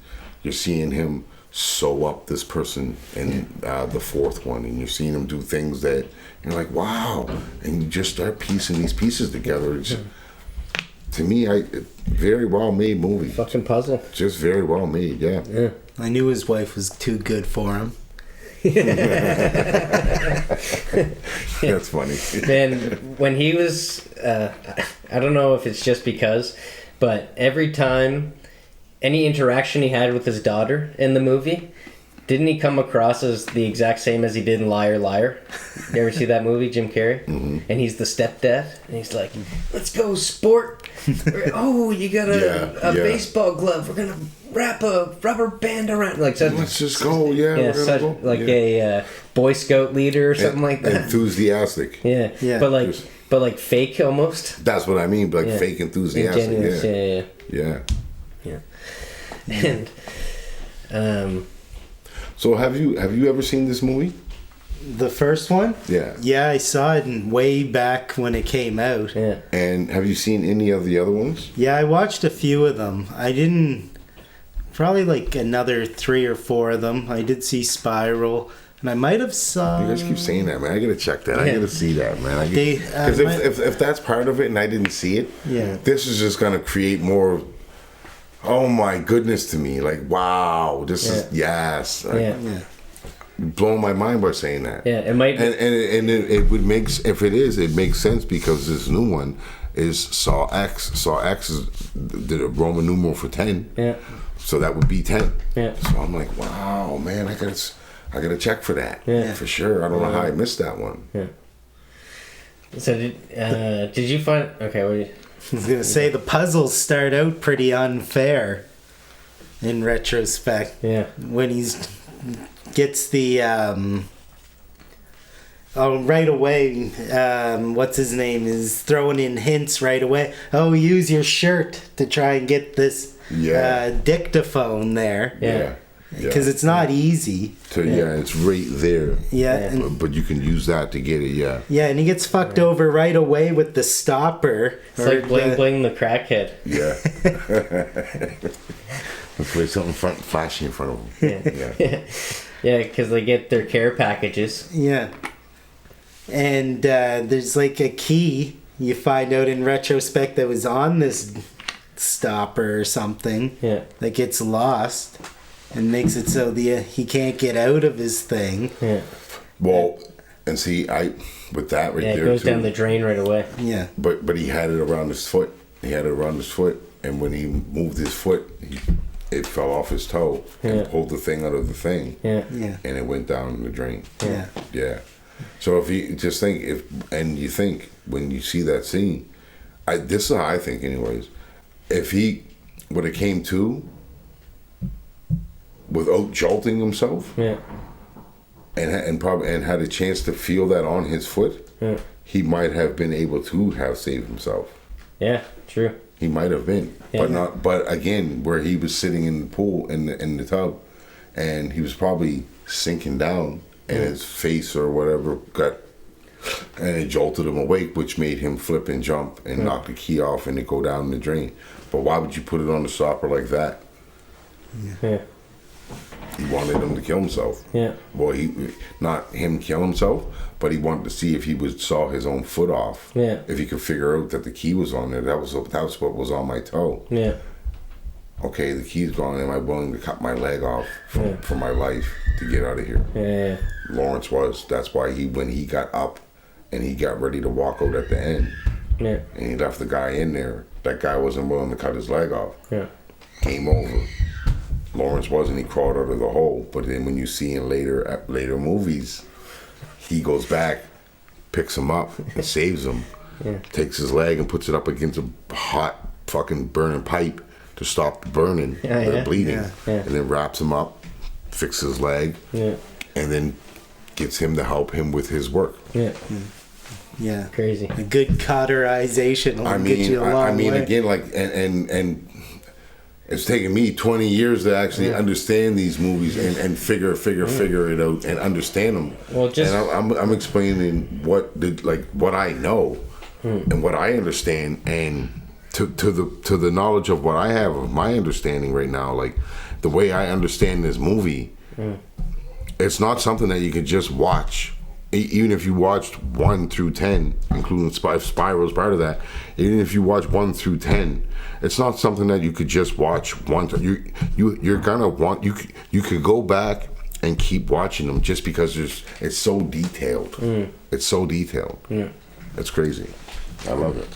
you're seeing him sew up this person in the fourth one, and you're seeing him do things that you're like, wow, and you just start piecing these pieces together. It's, to me, very well made movie. Fucking puzzle. Just very well made, yeah. I knew his wife was too good for him. That's funny. Man, when he was, I don't know if it's just because, but every time, any interaction he had with his daughter in the movie, didn't he come across as the exact same as he did in Liar Liar? You ever see that movie, Jim Carrey? Mm-hmm. And he's the stepdad, and he's like, "Let's go, sport! Oh, you got a baseball glove. We're gonna wrap a rubber band around." Like, such, let's just go, such go. like a Boy Scout leader or something like that. Enthusiastic. Yeah, but like fake almost. That's what I mean, like fake enthusiastic. Yeah. Yeah. And So have you ever seen this movie? The first one? Yeah. Yeah, I saw it way back when it came out. Yeah. And have you seen any of the other ones? Yeah, I watched a few of them. I didn't... Probably like another 3 or 4 of them. I did see Spiral. And I might have saw... You guys keep saying that, man. I gotta check that. I gotta see that, man. They, Because if that's part of it and I didn't see it, Yeah. this is just gonna create more... Oh my goodness to me. Like, wow. This is... Yes. Yeah. Yeah. Blowing my mind by saying that. Yeah, it might be. And it would make, if it is, it makes sense because this new one is Saw X. Saw X is the Roman numeral for 10. Yeah. So that would be 10. Yeah. So I'm like, wow, man, I gotta check for that. Yeah. For sure. I don't know how I missed that one. Yeah. So did you find... Okay, wait. I was gonna say the puzzles start out pretty unfair in retrospect. Yeah. When he's gets the right away, what's his name is throwing in hints right away. Oh, use your shirt to try and get this dictaphone there. Yeah. Because it's not easy. So it's right there. Yeah. And, But you can use that to get it. Yeah. yeah, and he gets fucked over right away with the stopper. It's like Bling Bling the crackhead. Yeah. Let's play something flashy in front of them. Yeah. Yeah, because they get their care packages. Yeah. And there's like a key you find out in retrospect that was on this stopper or something. Yeah. That gets lost and makes it so he can't get out of his thing. Yeah. Well, and see, with that right Yeah, it there goes too, down the drain right away. Yeah. But he had it around his foot. And when he moved his foot, it fell off his toe and pulled the thing out of the thing. Yeah. Yeah. And it went down in the drain. Yeah. Yeah. So if you just think, you think when you see that scene, this is how I think anyways, if he would have came to without jolting himself, Yeah. and had a chance to feel that on his foot, he might have been able to have saved himself. Yeah, true. He might have been, Yeah. but again, where he was sitting in the pool in the tub, and he was probably sinking down, and his face or whatever and it jolted him awake, which made him flip and jump and knock the key off and it go down the drain. But why would you put it on the stopper like that? Yeah. He wanted him to kill himself. Yeah. Well, not him kill himself, but he wanted to see if he would saw his own foot off. Yeah. If he could figure out that the key was on there, that was what was on my toe. Yeah. Okay, the key's gone. Am I willing to cut my leg off for my life to get out of here? Yeah. Lawrence was. That's why when he got up and he got ready to walk out at the end, Yeah. and he left the guy in there, that guy wasn't willing to cut his leg off. Yeah. Game over. Lawrence wasn't. He crawled out of the hole. But then when you see in later movies, he goes back, picks him up, and saves him. Yeah. Takes his leg and puts it up against a hot fucking burning pipe to stop the burning, the bleeding, and then wraps him up, fixes his leg, and then gets him to help him with his work. Yeah. Yeah. Crazy. A good cauterization will get you a long way. Again, like, and it's taken me 20 years to actually understand these movies and figure it out and understand them. Well, and I'm explaining what I know and what I understand, and to the knowledge of what I have of my understanding right now, like the way I understand this movie, it's not something that you could just watch. Even if you watched 1 through 10, including Spiral's part of that, even if you watch 1 through 10, it's not something that you could just watch once. You're gonna want you could go back and keep watching them just because it's so detailed. It's so detailed. It's crazy. I love it.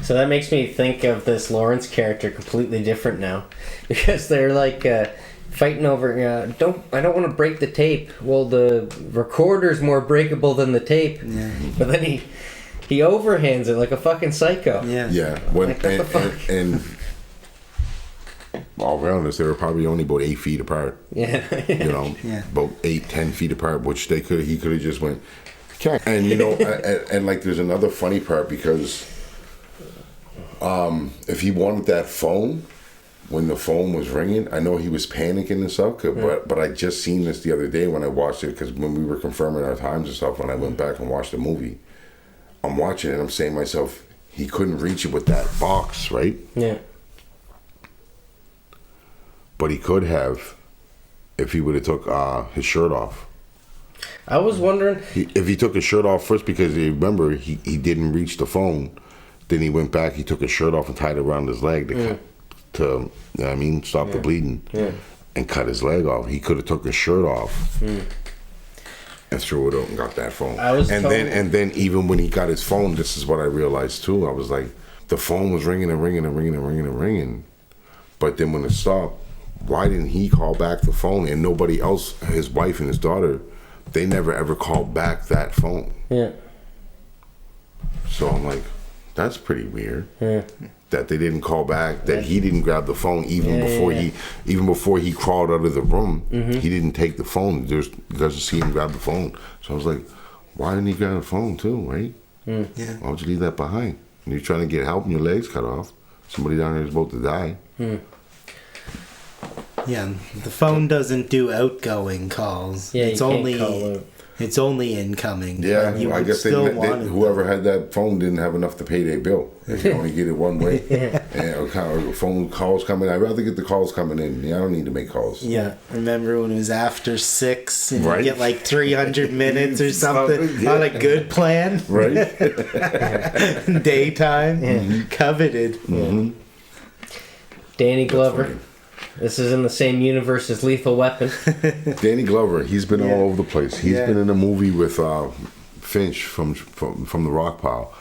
So that makes me think of this Lawrence character completely different now, because they're like fighting over. I don't want to break the tape. Well, the recorder's more breakable than the tape. Yeah. But then he overhands it like a fucking psycho. Yeah. Yeah. And all around us, they were probably only about 8 feet apart. Yeah. About 8-10 feet apart, which he could have just went. Okay. And and like there's another funny part because if he wanted that phone, when the phone was ringing, I know he was panicking and stuff, but I just seen this the other day when I watched it, because when we were confirming our times and stuff, when I went back and watched the movie, I'm watching it and I'm saying to myself, he couldn't reach it with that box, right? Yeah. But he could have if he would have took his shirt off. I was wondering if he took his shirt off first, because remember he didn't reach the phone. Then he went back. He took his shirt off and tied it around his leg to you know what I mean, stop the bleeding, and cut his leg off. He could have took his shirt off and threw it out and got that phone. And then even when he got his phone, this is what I realized too. I was like, the phone was ringing and ringing and ringing and ringing and ringing, but then when it stopped, why didn't he call back the phone? And nobody else, his wife and his daughter, they never ever called back that phone. Yeah. So I'm like, that's pretty weird. Yeah. That they didn't call back. That he didn't grab the phone even before he crawled out of the room. He didn't take the phone. You doesn't see him grab the phone. So I was like, why didn't he grab the phone too? Right? Yeah. Why would you leave that behind? And you're trying to get help and your legs cut off. Somebody down there is about to die. Yeah, the phone doesn't do outgoing calls. Yeah, it's you can't only call out. it's only incoming. Yeah, You I would guess still they, want it, whoever had that phone didn't have enough to pay their bill. They could only get it one way. And phone calls coming. I'd rather get the calls coming in. Yeah, I don't need to make calls. Yeah, remember when it was after 6 and Right. you get like 300 minutes or something on a good plan? Right? Daytime, coveted. Danny Glover. This is in the same universe as Lethal Weapon. Danny Glover, he's been all over the place. He's been in a movie with Finch from the Rock Pile.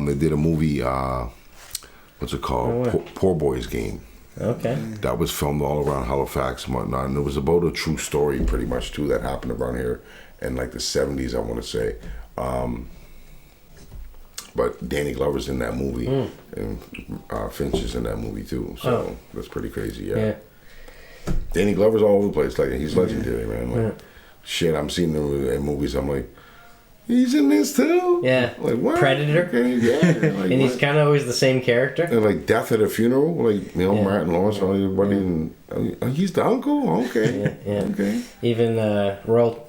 They did a movie, what's it called? Poor Boys Game. Okay. That was filmed all around Halifax and whatnot. And it was about a true story pretty much too that happened around here in like the 70s, I want to say. But Danny Glover's in that movie, and Finch is in that movie too. So that's pretty crazy, yeah. Danny Glover's all over the place. Like, he's legendary, man. Like, shit, I'm seeing him in movies. I'm like, he's in this too. Yeah. Like, what? Predator. Okay, yeah. Like, and he's kind of always the same character. And like Death at a Funeral, like Martin Lawrence, everybody. And, he's the uncle. Okay. Okay. Even Royal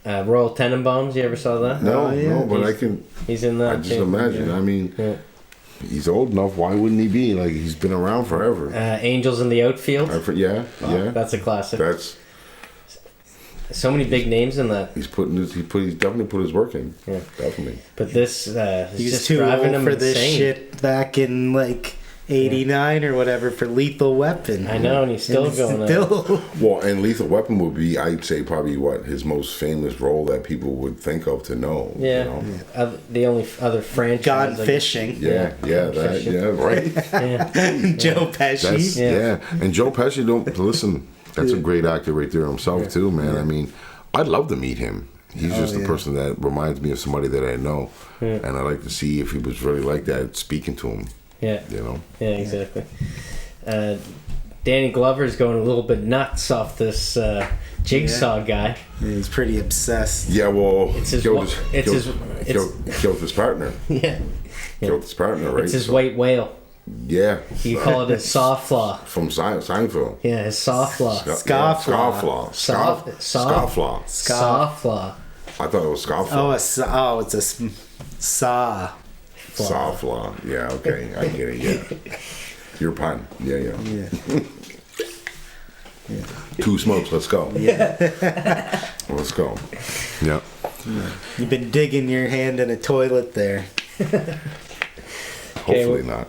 Tenenbaums. You ever saw that? No, but He's in that. I just imagine. I mean. He's old enough. Why wouldn't he be? Like, he's been around forever. Angels in the Outfield. Yeah. That's a classic. That's so many big names in that. He's definitely put his work in. Yeah, definitely. But this, he's just too driving old him for insane. this shit back in like '89 or whatever for Lethal Weapon. I know, and he's still going on. Well, and Lethal Weapon would be, I'd say, probably his most famous role that people would think of to know. Yeah. You know? The only other franchise. Gone Fishing. Yeah, right. Joe Pesci. And Joe Pesci, don't listen. That's a great actor right there himself too, man. I mean, I'd love to meet him. He's just the person that reminds me of somebody that I know, and I like to see if he was really like that. Speaking to him. Yeah. You know? Yeah, exactly. Danny Glover's going a little bit nuts off this Jigsaw guy. Yeah, he's pretty obsessed. Yeah, well, killed his partner. Yeah. Killed his partner, right? It's his white whale. Yeah. You call it his sawflaw. From Seinfeld. Yeah, his sawflaw. Scarflaw. Sawflaw. I thought it was scofflaw. It's a saw. Sawflaw. Yeah, okay. I get it, yeah. Your pun. Yeah. Two smokes, let's go. Yeah. Let's go. Yeah. You've been digging your hand in a toilet there. Hopefully not.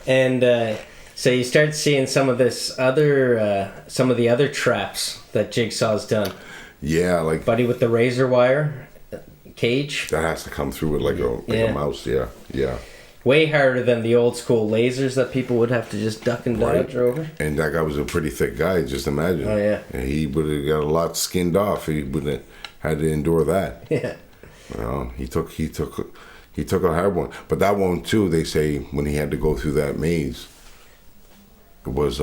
And so you start seeing some of this other, some of the other traps that Jigsaw's done. Yeah, like Buddy with the razor wire cage. That has to come through with like a mouse. Yeah. Way harder than the old school lasers that people would have to just duck and dodge over. And that guy was a pretty thick guy. Just imagine. Oh yeah. And he would have got a lot skinned off. He would have had to endure that. Yeah. You know, he took a hard one. But that one too, they say, when he had to go through that maze, it was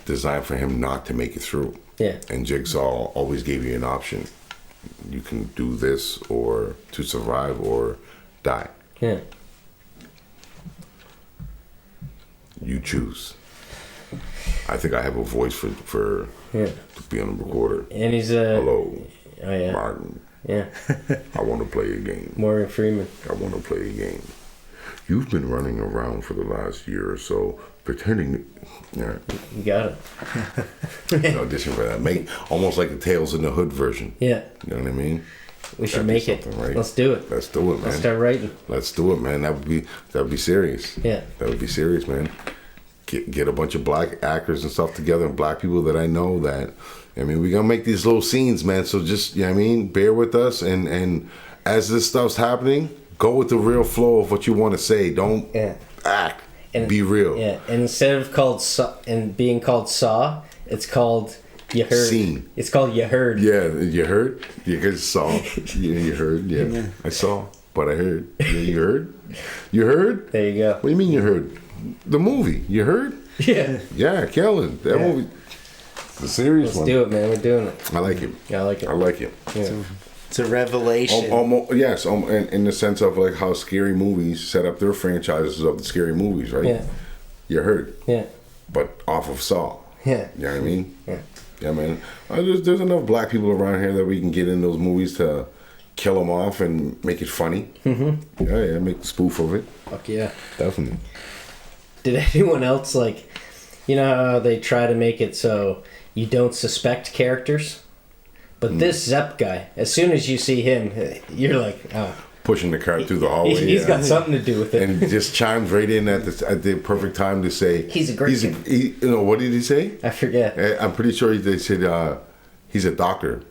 designed for him not to make it through. Yeah. And Jigsaw always gave you an option. You can do this or to survive or die. Yeah. You choose. I think I have a voice for to be on the recorder. And he's a... Hello, Oh, Martin. Yeah. I want to play a game. Morgan Freeman. I want to play a game. You've been running around for the last year or so, pretending. Yeah. You got it. Audition for that. Make almost like the Tales in the Hood version. Yeah. You know what I mean? We should make it. Right? Let's do it. Let's do it, man. Let's start writing. Let's do it, man. That would be serious. Yeah. That would be serious, man. Get a bunch of black actors and stuff together, and black people that I know that. I mean, we're gonna make these little scenes, man. So just, you know what I mean, bear with us, and as this stuff's happening, go with the real flow of what you want to say. Don't act. And be real. Yeah. And instead of being called Saw, it's called You Heard. Scene. It's called You Heard. Yeah, you heard. You guys saw. Yeah, you heard. Yeah, I saw, but I heard. Yeah, you heard. You heard. There you go. What do you mean you heard? The movie. You heard? Yeah. Yeah, Kellen. That movie. The serious one. Let's do it, man. We're doing it. I like it. Yeah, I like it. I like it. Yeah. It's a revelation. Yes, in the sense of like how scary movies set up their franchises of the scary movies, right? Yeah. You heard. Yeah. But off of Saw. Yeah. You know what I mean? Yeah. Yeah, man. There's enough black people around here that we can get in those movies to kill them off and make it funny. Mm-hmm. Yeah, make the spoof of it. Fuck yeah. Definitely. Did anyone else, like, you know how they try to make it so you don't suspect characters? But this Zepp guy, as soon as you see him, you're like, oh. Pushing the cart through the hallway. He's got something to do with it. And just chimes right in at the perfect time to say... He's a great kid. You know, what did he say? I forget. I'm pretty sure they said he's a doctor.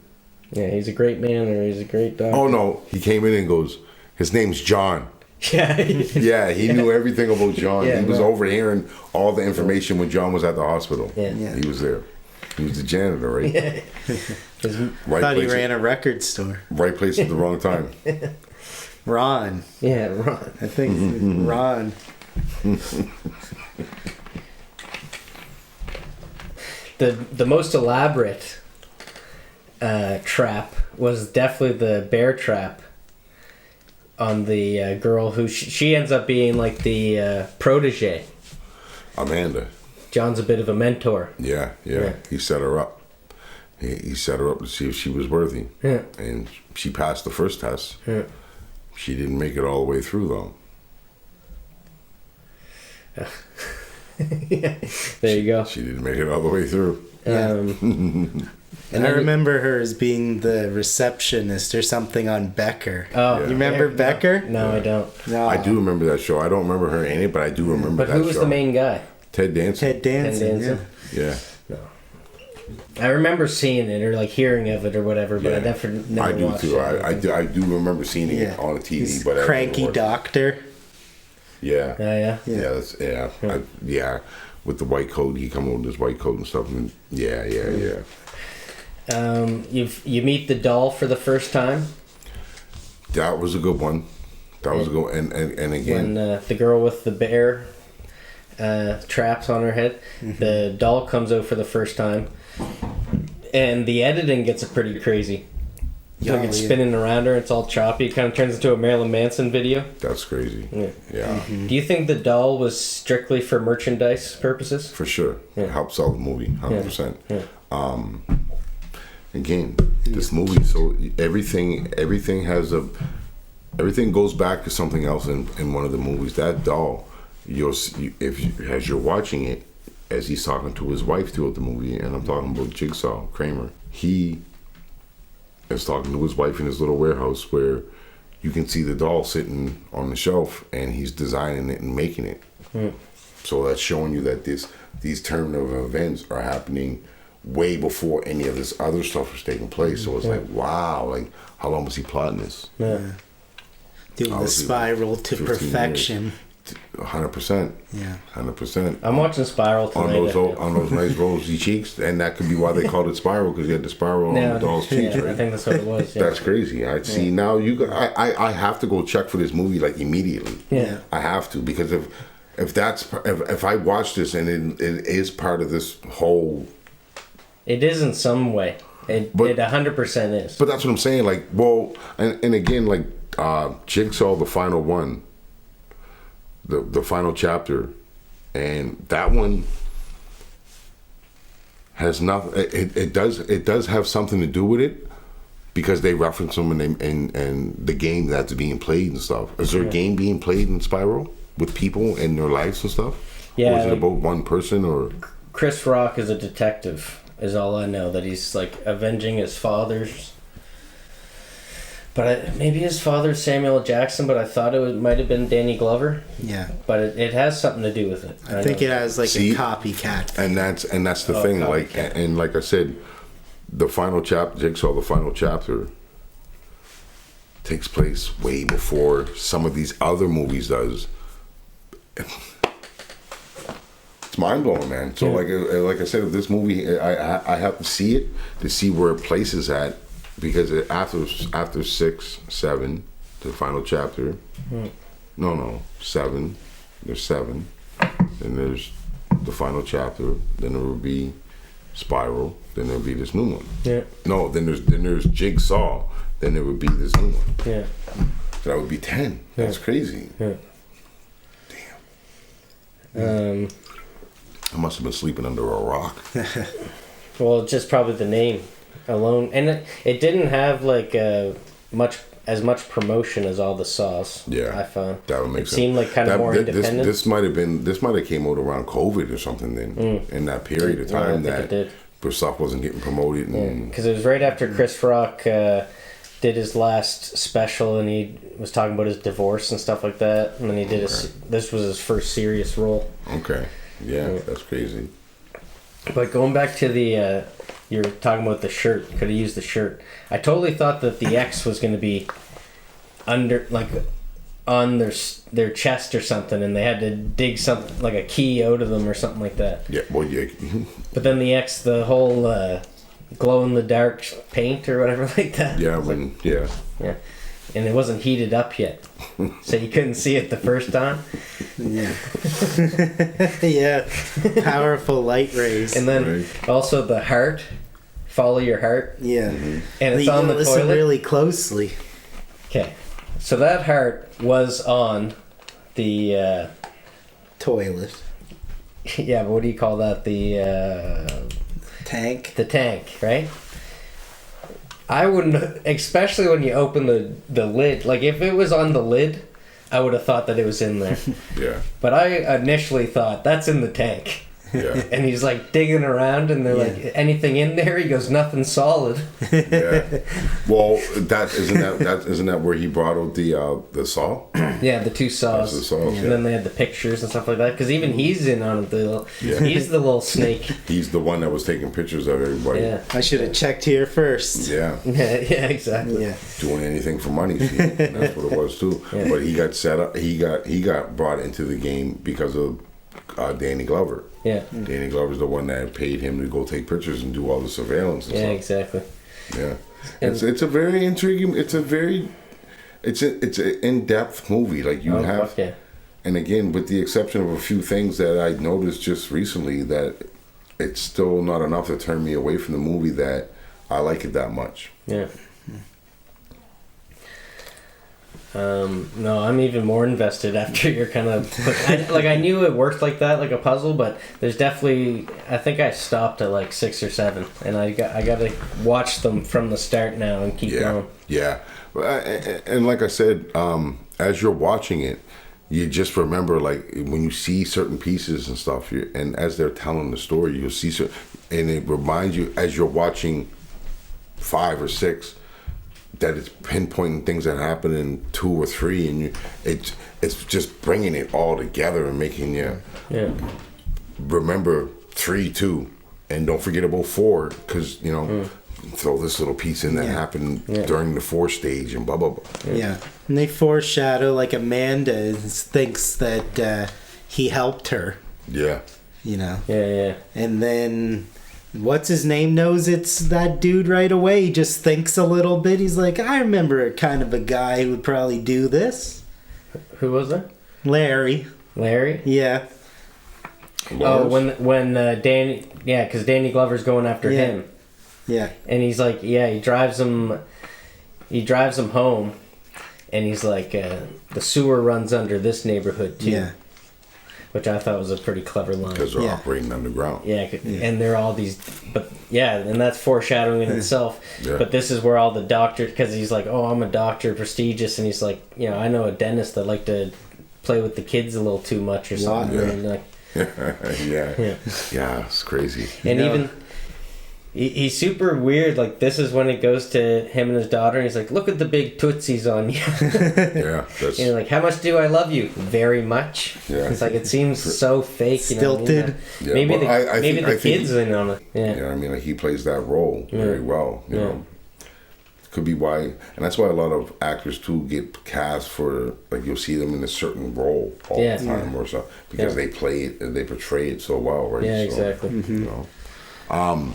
Yeah, he's a great man or he's a great doctor. Oh, no. He came in and goes, his name's John. Yeah. Yeah, he knew everything about John. Yeah, he was overhearing all the information when John was at the hospital. Yeah. He was there. He was the janitor, right? Yeah. Right thought he place ran a record store. Right place at the wrong time. Ron. Yeah, Ron. I think Ron. The most elaborate trap was definitely the bear trap on the girl who she ends up being like the protege. Amanda. John's a bit of a mentor. Yeah. He set her up. He set her up to see if she was worthy. Yeah. And she passed the first test. Yeah. She didn't make it all the way through, though. Yeah. There you go. She didn't make it all the way through. And I remember her as being the receptionist or something on Becker. Oh, Yeah. You remember Becker? No, I don't. No. I do remember that show. I don't remember her in it, but I do remember But that show. who was the main guy? Ted Danson. Ted Danson. Ted Danson? Yeah. No. I remember seeing it or like hearing of it or whatever, but I never I do watched too. it. I do remember seeing it Yeah. on the TV, He's but I cranky never watched it. doctor. Yeah. Yeah. Yeah. With the white coat, he come over with his white coat and stuff. And yeah. You meet the doll for the first time. That was a good one. That was a good one. And again, When the girl with the bear traps on her head, the doll comes out for the first time, and the editing gets pretty crazy. Like it's spinning around her, it's all choppy. It kind of turns into a Marilyn Manson video. that's crazy. Yeah. Do you think the doll was strictly for merchandise purposes? For sure. It helps sell the movie, 100%. Yeah. Again, this movie, so everything goes back to something else in one of the movies. That doll, as you're watching it, as he's talking to his wife throughout the movie, and I'm talking about Jigsaw Kramer, he is talking to his wife in his little warehouse where you can see the doll sitting on the shelf, and he's designing it and making it. So that's showing you that these turn of events are happening way before any of this other stuff was taking place. So it's like, wow, like how long was he plotting this? Yeah. Doing the spiral to 15 perfection. 100%. Yeah. 100%. I'm watching Spiral tonight. On those nice rosy cheeks, and that could be why they called it Spiral, because you had the spiral on the doll's cheeks, I right? think that's what it was. Yeah. That's crazy. I see now. I have to go check for this movie like immediately. Yeah. I have to, because if I watch this and it is part of this whole. It is in some way. It 100% is. But that's what I'm saying. Like, well, and again, like Jigsaw, the final one, the final chapter, and that one, has not. It does have something to do with it because they reference them and the game that's being played and stuff. Is there a game being played in Spyro with people and their lives and stuff? Yeah. Or is it about one person or? Chris Rock is a detective. Is all I know, that he's like avenging his father's. But maybe his father's Samuel L. Jackson, but I thought might have been Danny Glover. Yeah. But it has something to do with it. I think it has like a copycat. And that's the thing. copycat. Like and like I said, the final chapter, Jigsaw, the final chapter takes place way before some of these other movies does. It's mind blowing, man. So like I said, this movie, I have to see it to see where it places at, because after 6, 7, the final chapter. No, 7. There's 7, then there's the final chapter. Then there will be Spiral. Then there'll be this new one. Yeah. No, then there's Jigsaw. Then there would be this new one. Yeah. So that would be 10. That's crazy. Yeah. Damn. I must have been sleeping under a rock. Well, just probably the name alone, and it didn't have like as much promotion as all the Saws. Yeah, I found that would make sense. It seemed like kind of more independent. This might have came out around COVID or something. Then in that period of time where stuff wasn't getting promoted, because it was right after Chris Rock did his last special, and he was talking about his divorce and stuff like that, and then he did this was his first serious role. Okay. Yeah, that's crazy. But going back to the, you were talking about the shirt. Could have used the shirt. I totally thought that the X was going to be under, like, on their chest or something, and they had to dig something like a key out of them or something like that. Yeah, well, yeah. But then the X, the whole glow in the dark paint or whatever like that. Yeah, yeah, and it wasn't heated up yet, so you couldn't see it the first time. Yeah. Yeah. Powerful light rays. And then also the heart. Follow your heart. Yeah. Mm-hmm. And it's on the listen toilet. really closely. Okay. So that heart was on the toilet. Yeah, but what do you call that? The tank. The tank, right? I wouldn't, especially when you open the lid. Like if it was on the lid, I would have thought that it was in there. Yeah. But I initially thought that's in the tank. Yeah. And he's like digging around, and they're like, anything in there? He goes, nothing solid. Yeah. Well, isn't that where he brought out the saw? Yeah, the two saws. The saws, and then they had the pictures and stuff like that. Because even he's in on it. He's the little snake. He's the one that was taking pictures of everybody. Yeah. I should have checked here first. Yeah. Yeah, exactly. Yeah. Doing anything for money. See? That's what it was too. Yeah. But he got set up. He got brought into the game because of Danny Glover. Yeah. Danny Glover's the one that paid him to go take pictures and do all the surveillance and stuff. Yeah, exactly. Yeah. It's a very intriguing, it's an in-depth movie. Like you have, and again, with the exception of a few things that I noticed just recently, that it's still not enough to turn me away from the movie that I like it that much. Yeah. No, I'm even more invested after you're kind of I knew it worked like that, like a puzzle, but there's definitely, I think I stopped at like 6 or 7, and I got to watch them from the start now and keep going. Yeah, and like I said, as you're watching it, you just remember, like when you see certain pieces and stuff, and as they're telling the story, you'll see and it reminds you as you're watching 5 or 6. That it's pinpointing things that happen in 2 or 3, and it's just bringing it all together and making you remember 3 too, and don't forget about 4, because throw this little piece in that happened during the 4 stage and blah blah blah. Yeah, and they foreshadow, like Amanda thinks that he helped her. Yeah. Yeah. And then. What's his name knows it's that dude right away. He just thinks a little bit. He's like, I remember kind of a guy who would probably do this. Who was it? Larry. Larry? Yeah. Oh, when Danny, because Danny Glover's going after him. Yeah. And he's like, he drives him home, and he's like, the sewer runs under this neighborhood too. Yeah. which I thought was a pretty clever line. Because they're operating underground. Yeah, and they're all these, but yeah, and that's foreshadowing in itself. Yeah. But this is where all the doctors, because he's like, oh, I'm a doctor, prestigious, and he's like, you know, I know a dentist that like to play with the kids a little too much or something. Yeah. And like, Yeah, it's crazy. And even he's super weird. Like, this is when it goes to him and his daughter, and he's like, look at the big tootsies on you. Yeah, that's... And like, how much do I love you? Very much. Yeah. It's like, it seems so fake. You Stilted. know what I mean? Yeah, maybe well, the kids in on it. Yeah. Yeah, I mean, like, he plays that role very well. You know, could be why, and that's why a lot of actors too get cast for, like, you'll see them in a certain role all the time or so, because they play it and they portray it so well, right? Yeah, so, exactly. You know,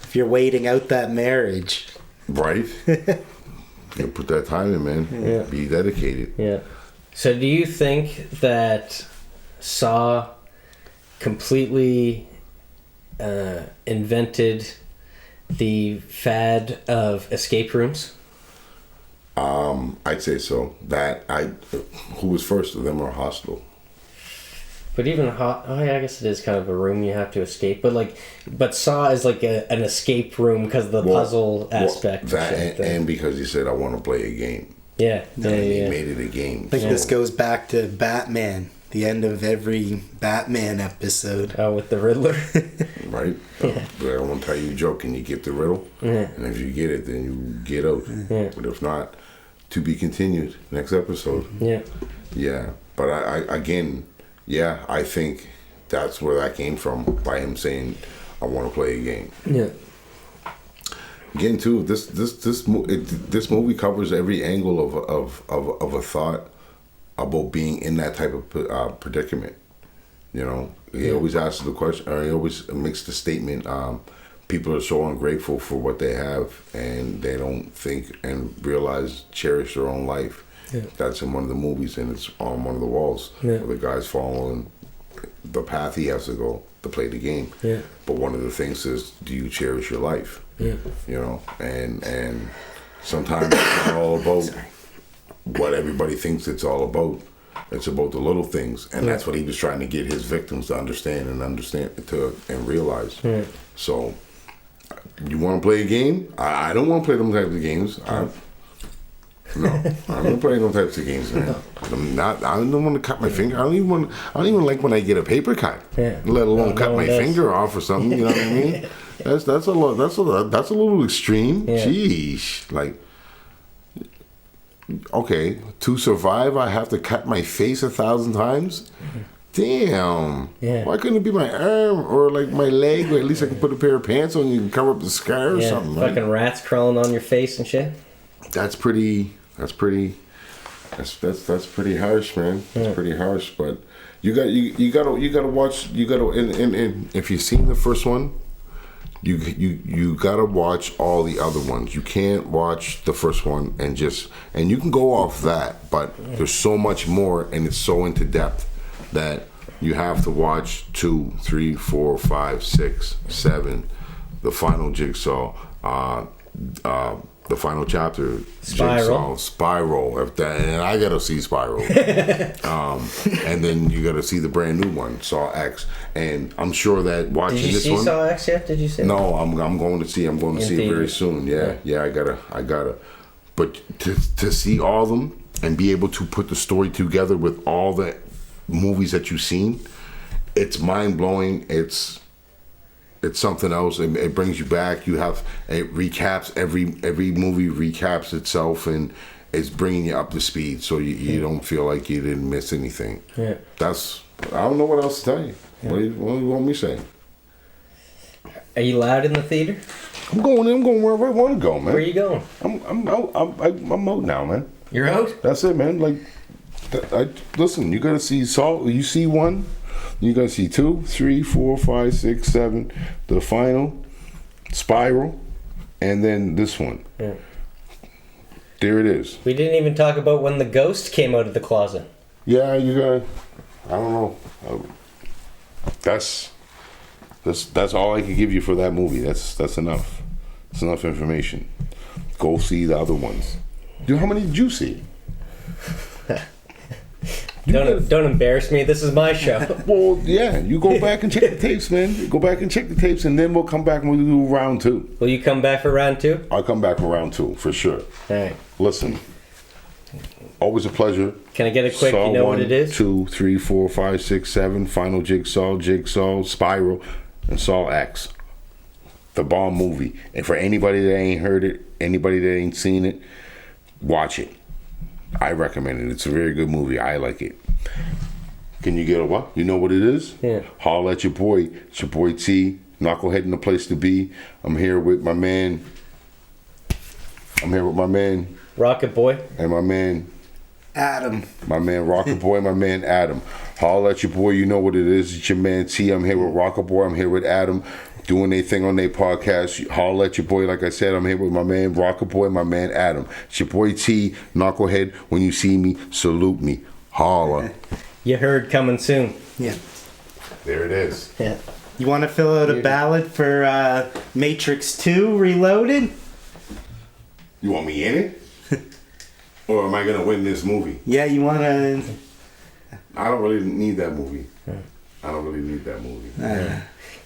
if you're waiting out that marriage, right? You put that time in, man. Yeah. Be dedicated. Yeah. So do you think that Saw completely invented the fad of escape rooms? I'd say so. Who was first of them, or Hostel? But even I guess it is kind of a room you have to escape. But Saw is like an escape room because of the puzzle aspect. And because he said, I want to play a game. Yeah. And he made it a game. I think this goes back to Batman. The end of every Batman episode. Oh, with the Riddler. Right? But I won't tell you a joke, and you get the riddle. And if you get it, then you get out. But if not, to be continued. Next episode. Yeah. But I think that's where that came from, by him saying, I want to play a game. Yeah. Again, too, this movie covers every angle of a thought about being in that type of predicament. You know, he always asks the question, or he always makes the statement, people are so ungrateful for what they have, and they don't think and realize, cherish their own life. That's in one of the movies, and it's on one of the walls where the guy's following the path he has to go to play the game. But one of the things is, do you cherish your life? You know, and sometimes it's not all about what everybody thinks it's all about. It's about the little things, and that's what he was trying to get his victims to understand and realize. So, you want to play a game? I don't want to play them types of games. No, I don't play those types of games, man. I don't want to cut my finger. I don't even like when I get a paper cut. Let alone cut my finger off or something. You know what I mean? That's a little extreme. Sheesh. Like, okay, to survive, I have to cut my face 1,000 times. Damn. Why couldn't it be my arm or like my leg? Or at least I could put a pair of pants on you and cover up the scar or something. Fucking rats crawling on your face and shit. That's pretty harsh, man. That's pretty harsh. But you gotta watch. And if you've seen the first one, you gotta watch all the other ones. You can't watch the first one and you can go off that, but there's so much more, and it's so into depth that you have to watch 2, 3, 4, 5, 6, 7, the final jigsaw, the final chapter, Spiral. And I gotta see Spiral. And then you gotta see the brand new one, Saw X. And I'm sure that watching this one. Did you see Saw X yet? Did you see? No, I'm going to see. I'm going to see it very soon. Yeah. I gotta. But to see all of them and be able to put the story together with all the movies that you've seen, it's mind blowing. It's something else. It brings you back. It recaps every movie recaps itself, and it's bringing you up to speed, so you don't feel like you didn't miss anything. I don't know what else to tell you. What do you want me to say? Are you loud in the theater? I'm going wherever I want to go, man. Where are you going? I'm out now, man. You're out? That's it, man. Like, listen, you gotta see Saw. You see 1. You gotta see 2, 3, 4, 5, 6, 7, the final, Spiral, and then this one. There it is. We didn't even talk about when the ghost came out of the closet. Yeah, you gotta. I don't know. That's all I can give you for that movie. That's enough. That's enough information. Go see the other ones. Dude, how many did you see? Don't embarrass me. This is my show. Well, yeah, you go back and check the tapes, man. You go back and check the tapes, and then we'll come back and we'll do round 2. Will you come back for round 2? I'll come back for round 2 for sure. All right. Listen, always a pleasure. Can I get a quick? Saw you know 1, what it is? 2, 3, 4, 5, 6, 7. Final Jigsaw, Spiral, and Saw X. The bomb movie. And for anybody that ain't heard it, anybody that ain't seen it, watch it. I recommend it. It's a very good movie. I like it. Can you get a what? You know what it is? Yeah. Holla at your boy. It's your boy T. Knucklehead in the place to be. I'm here with my man. Rocket Boy. And my man. Adam. My man Rocket Boy, my man Adam. Holla at your boy, you know what it is. It's your man T. I'm here with Rocket Boy. I'm here with Adam. Doing their thing on their podcast. Holla at your boy, like I said, I'm here with my man Rocket Boy, my man Adam. It's your boy T, Knucklehead. When you see me, salute me. Holla. You heard coming soon. Yeah. There it is. Yeah. You want to fill out a ballot for Matrix 2 Reloaded? You want me in it? Or am I going to win this movie? Yeah, you want to... I don't really need that movie.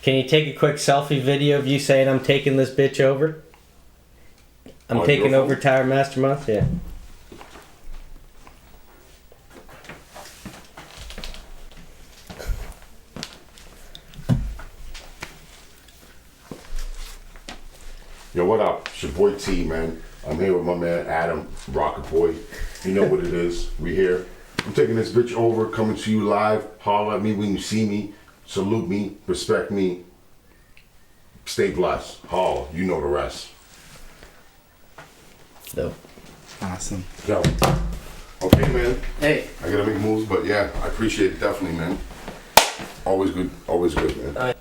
Can you take a quick selfie video of you saying I'm taking this bitch over? I'm taking over Tire Masterminds? Yeah. Yo, what up? It's your boy T, man. I'm here with my man Adam, Rocket Boy. You know what it is. We here. I'm taking this bitch over, coming to you live. Holler at me when you see me. Salute me. Respect me. Stay blessed. Holla. You know the rest. Dope. Awesome. Yo. Okay, man. Hey. I gotta make moves, but yeah, I appreciate it definitely, man. Always good, man.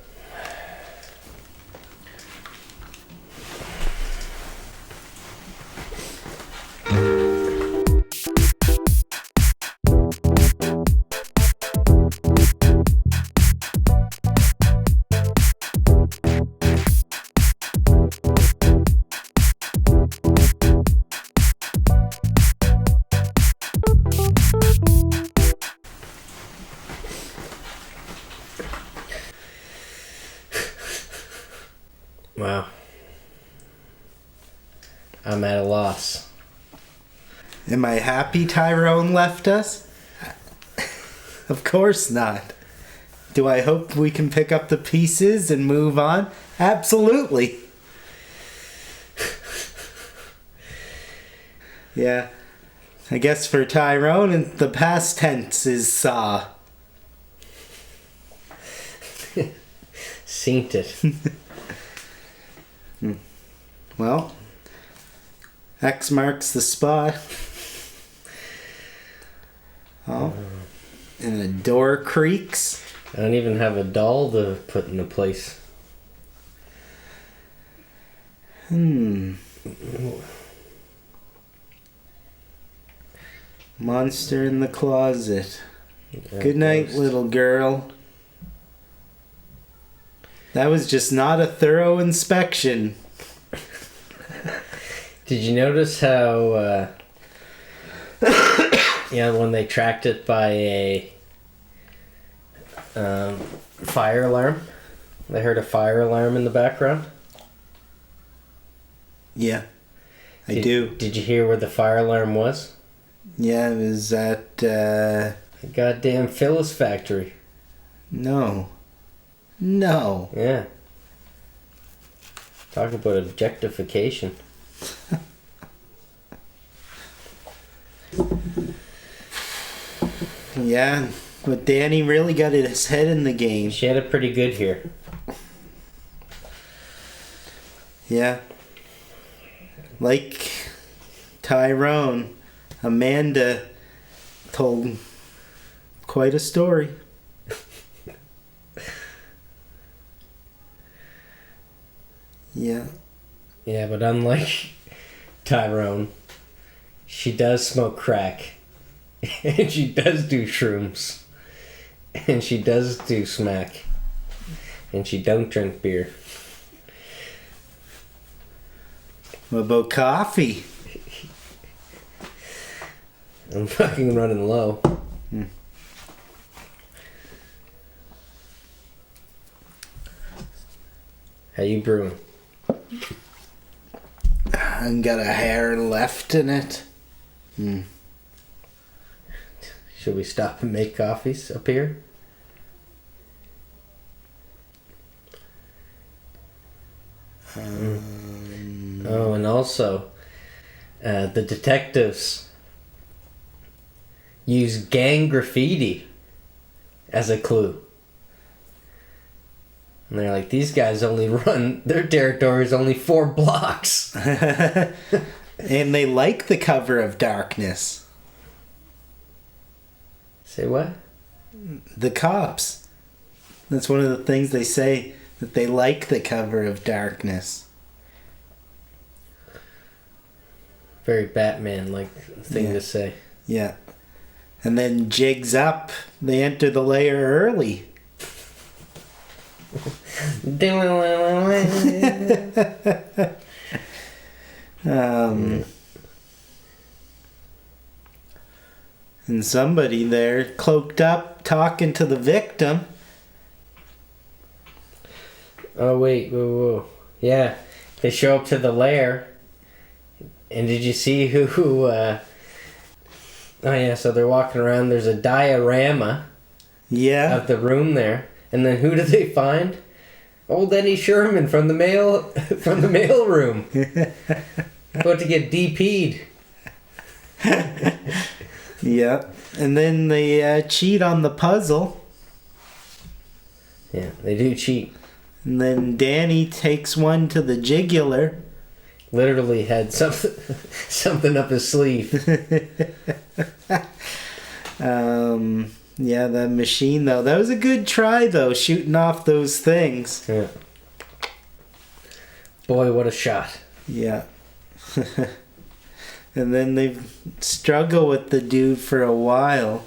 Wow. I'm at a loss. Am I happy Tyrone left us? Of course not. Do I hope we can pick up the pieces and move on? Absolutely. Yeah. I guess for Tyrone, the past tense is saw. Seen it. Well, X marks the spot. Oh. And the door creaks. I don't even have a doll to put into place. Monster in the closet. Good night, little girl. That was just not a thorough inspection. Did you notice how, when they tracked it by a fire alarm, they heard a fire alarm in the background? Yeah, I do. Did you hear where the fire alarm was? Yeah, it was at, The goddamn Phyllis factory. No. Yeah. Talk about objectification. Yeah, but Danny really got his head in the game. She had it pretty good here. Yeah. Like Tyrone, Amanda told quite a story. Yeah. Yeah, but unlike Tyrone, she does smoke crack. And she does do shrooms. And she does do smack. And she don't drink beer. What about coffee? I'm fucking running low. How you brewing? I've got a hair left in it. Should we stop and make coffees up here? Oh, and also, the detectives use gang graffiti as a clue. And they're like, these guys only run, their territory is only 4 blocks. And they like the cover of darkness. Say what? The cops. That's one of the things they say, that they like the cover of darkness. Very Batman-like thing to say. Yeah. And then jigs up. They enter the lair early. And somebody there cloaked up talking to the victim. Oh, wait. Whoa. Yeah. They show up to the lair. And did you see who oh, yeah. So they're walking around. There's a diorama of the room there. And then who do they find? Old Eddie Sherman from the mail room. About to get DP'd. Yeah. And then they cheat on the puzzle. Yeah, they do cheat. And then Danny takes one to the jugular. Literally had something up his sleeve. Yeah, that machine though. That was a good try though, shooting off those things. Yeah. Boy, what a shot. Yeah. And then they struggle with the dude for a while.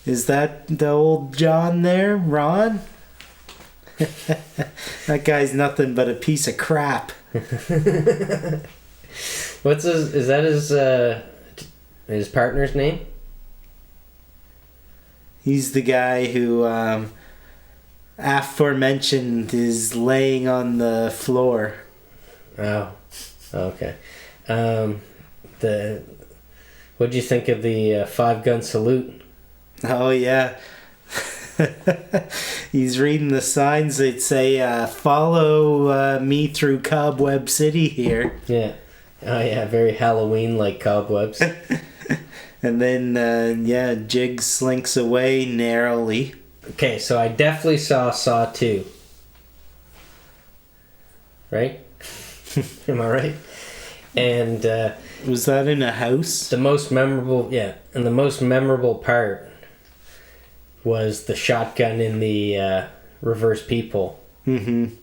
Is that the old John there, Ron? That guy's nothing but a piece of crap. What's is that his partner's name? He's the guy who aforementioned is laying on the floor. Oh, okay. What'd you think of the 5-gun salute? Oh yeah. He's reading the signs that say follow me through Cobweb City here. Yeah. Oh yeah, very Halloween-like cobwebs. And then Jig slinks away narrowly. Okay, so I definitely saw Saw 2. Right? Am I right? And was that in a house? The most memorable part was the shotgun in the reverse peephole. Mm-hmm.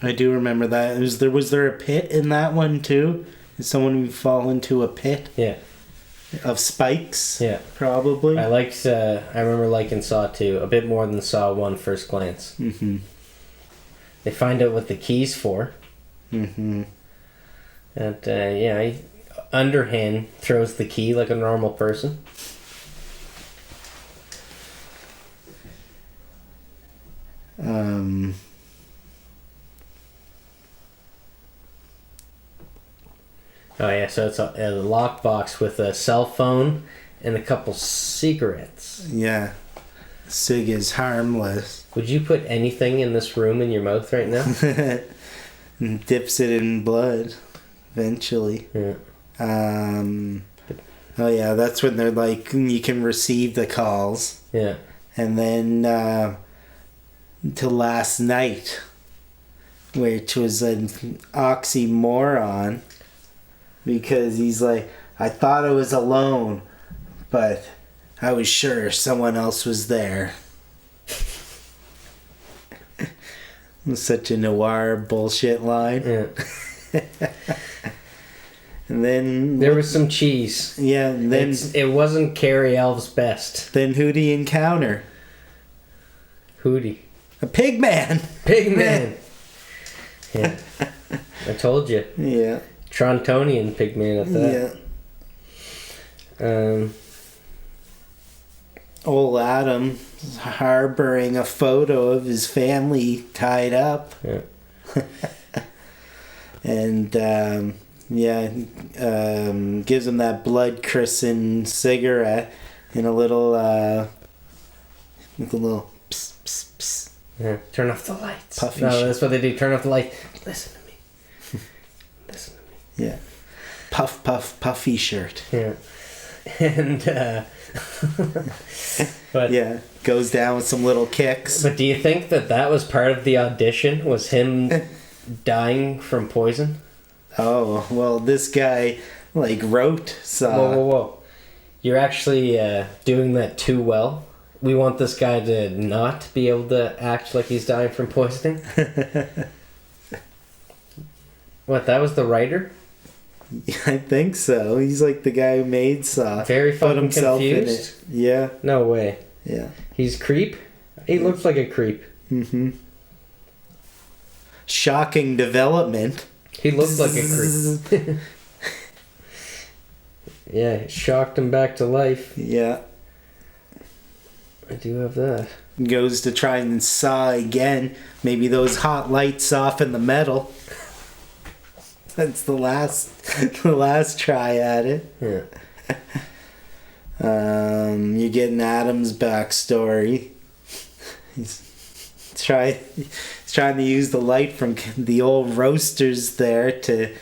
I do remember that. Was there a pit in that one too? Did someone fall into a pit? Yeah. Of spikes? Yeah. Probably. I remember liking Saw 2 a bit more than Saw 1 first glance. Mm-hmm. They find out what the key's for. Mm-hmm. And he underhand throws the key like a normal person. Oh yeah, so it's a lockbox with a cell phone and a couple cigarettes. Yeah. Cig is harmless. Would you put anything in this room in your mouth right now? And dips it in blood eventually. Yeah. Oh yeah, that's when they're like, you can receive the calls. Yeah. And then to last night, which was an oxymoron, because he's like, I thought I was alone, but I was sure someone else was there. Such a noir bullshit line. Yeah. And then there was some cheese. Yeah, and then it wasn't Carrie Elves' best. Then who'd he encounter? Hootie. A pig man. Pig man. Yeah. I told you. Yeah. Trontonian pig man at that. Yeah. old Adam harboring a photo of his family tied up. Yeah. And gives him that blood christened cigarette in a little with a little pss, pss, pss. Yeah. Turn off the lights. Puffy no, shit. that's what they do. Turn off the light. Listen to me. Listen to me. Yeah. Puff, puff, puffy shirt. Yeah. And but Yeah. Goes down with some little kicks. But do you think that was part of the audition? Was him dying from poison? Oh, well, this guy, wrote, so... Whoa. You're actually doing that too well. We want this guy to not be able to act like he's dying from poisoning? What, that was the writer? I think so. He's like the guy who made Saw. Very Put fucking himself confused? in it. Yeah. No way. Yeah. He's creep? He looks like a creep. Mm-hmm. Shocking development. He looks like a creep. Yeah, it shocked him back to life. Yeah. I do have that. Goes to try and saw again. Maybe those hot lights soften the metal. That's the last try at it. Yeah. You're getting Adam's backstory. He's trying to use the light from the old roasters there to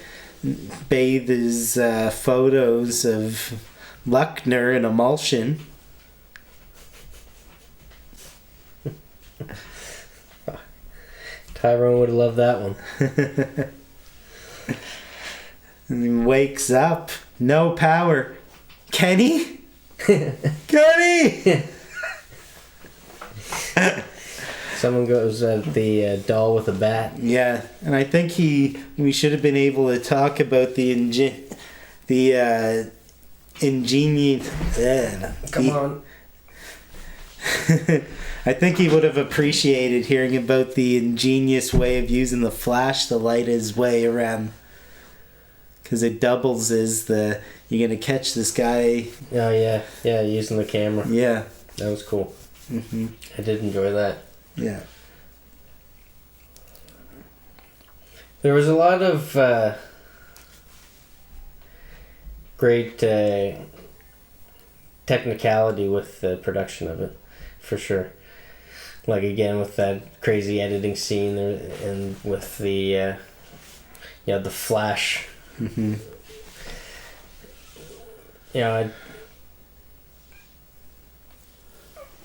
bathe his photos of Luckner in emulsion. Tyrone would have loved that one. And he wakes up. No power. Kenny? Kenny! Someone goes at the doll with a bat. Yeah, and I think we should have been able to talk about the ingenious... Come on. I think he would have appreciated hearing about the ingenious way of using the flash to light his way around. Because it doubles as you're going to catch this guy. Oh, yeah. Yeah, using the camera. Yeah. That was cool. Mm-hmm. I did enjoy that. Yeah. There was a lot of great technicality with the production of it, for sure. Like, again, with that crazy editing scene and with the the flash. Mm-hmm.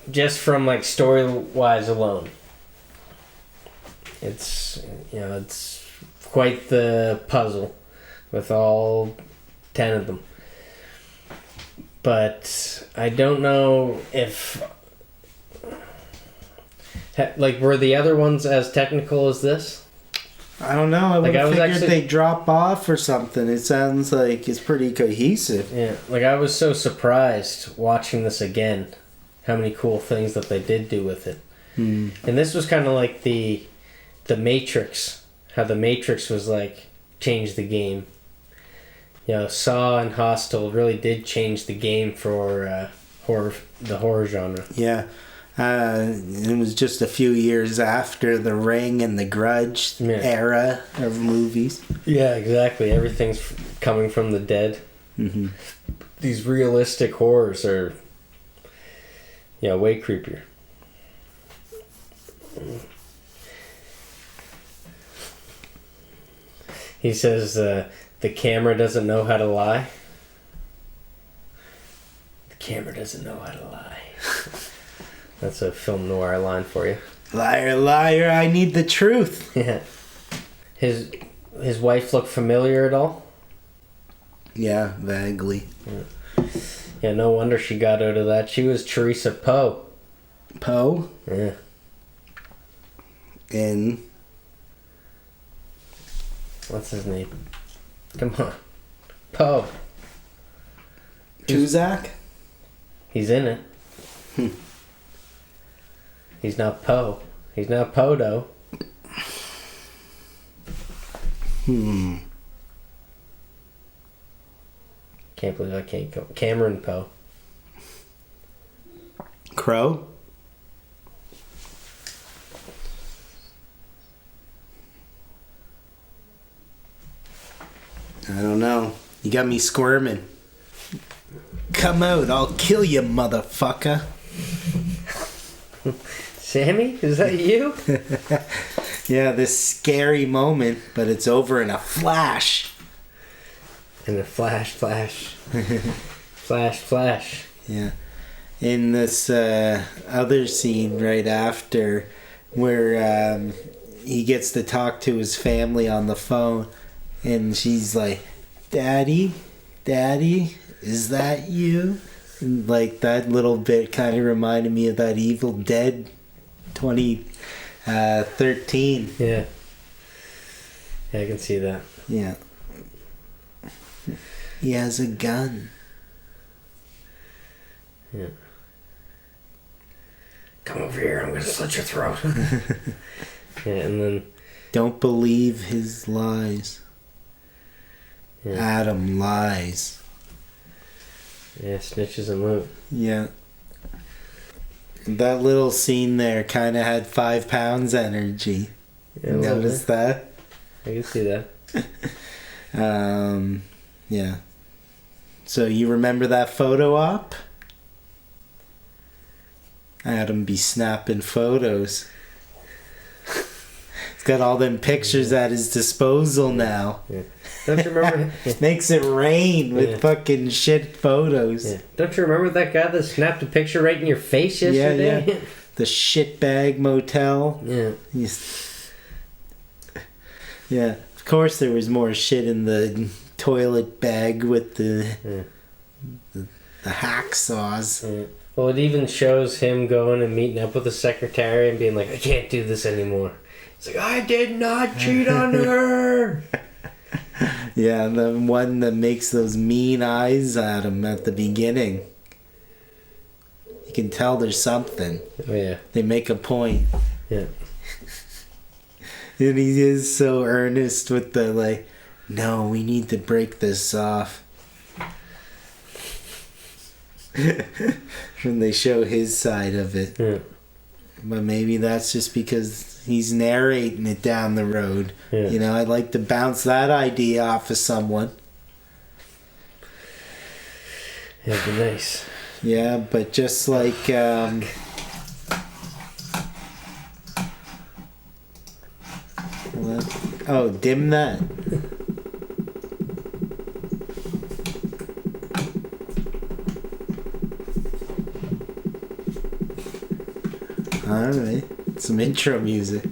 Just from story-wise alone, it's quite the puzzle with all 10 of them. But I don't know if were the other ones as technical as this? I don't know. I would have figured actually... they'd drop off or something. It sounds like it's pretty cohesive. Yeah, I was so surprised watching this again, how many cool things that they did do with it. Hmm. And this was kind of like the Matrix, how the Matrix was changed the game. Saw and Hostel really did change the game for the horror genre. Yeah. It was just a few years after The Ring and The Grudge era of movies. Yeah, exactly. Everything's coming from the dead. Mm-hmm. These realistic horrors are, way creepier. He says the camera doesn't know how to lie. The camera doesn't know how to lie. That's a film noir line for you. Liar, liar, I need the truth. Yeah. His wife look familiar at all? Yeah, vaguely. Yeah, no wonder she got out of that. She was Teresa Poe. Poe? Yeah. In... What's his name? Come on. Poe. Tuzak? He's in it. He's not Poe. He's not Podo. Can't believe I can't go. Cameron Poe. crow? I don't know. You got me squirming. Come out, I'll kill you, motherfucker. Sammy, is that you? Yeah, this scary moment, but it's over in a flash. In a flash. Flash. Yeah. In this other scene right after where he gets to talk to his family on the phone and she's like, Daddy, is that you? And like that little bit kind of reminded me of that Evil Dead 2013. Yeah, I can see that. Yeah. He has a gun. Yeah. Come over here, I'm gonna slit your throat. Yeah, and then... Don't believe his lies. Yeah. Adam lies. Yeah, snitches and move. Yeah. That little scene there kind of had 5 pounds energy. Yeah, Notice that? I can see that. Yeah. So you remember that photo op? Adam be snapping photos. He's got all them pictures at his disposal now. Yeah. Don't you remember? Makes it rain with fucking shit photos. Yeah. Don't you remember that guy that snapped a picture right in your face yesterday? Yeah. The shitbag motel. Yeah. Yeah. Of course there was more shit in the toilet bag with the hacksaws. Yeah. Well, it even shows him going and meeting up with the secretary and being like, I can't do this anymore. It's like, I did not cheat on her! Yeah, the one that makes those mean eyes at him at the beginning. You can tell there's something. Oh, yeah. They make a point. Yeah. And he is so earnest with the, like, no, we need to break this off. When they show his side of it. Yeah. But maybe that's just because he's narrating it down the road. Yeah. You know, I'd like to bounce that idea off of someone. Yeah, it'd be nice. Yeah, but just like... Oh, dim that. Alright, some intro music.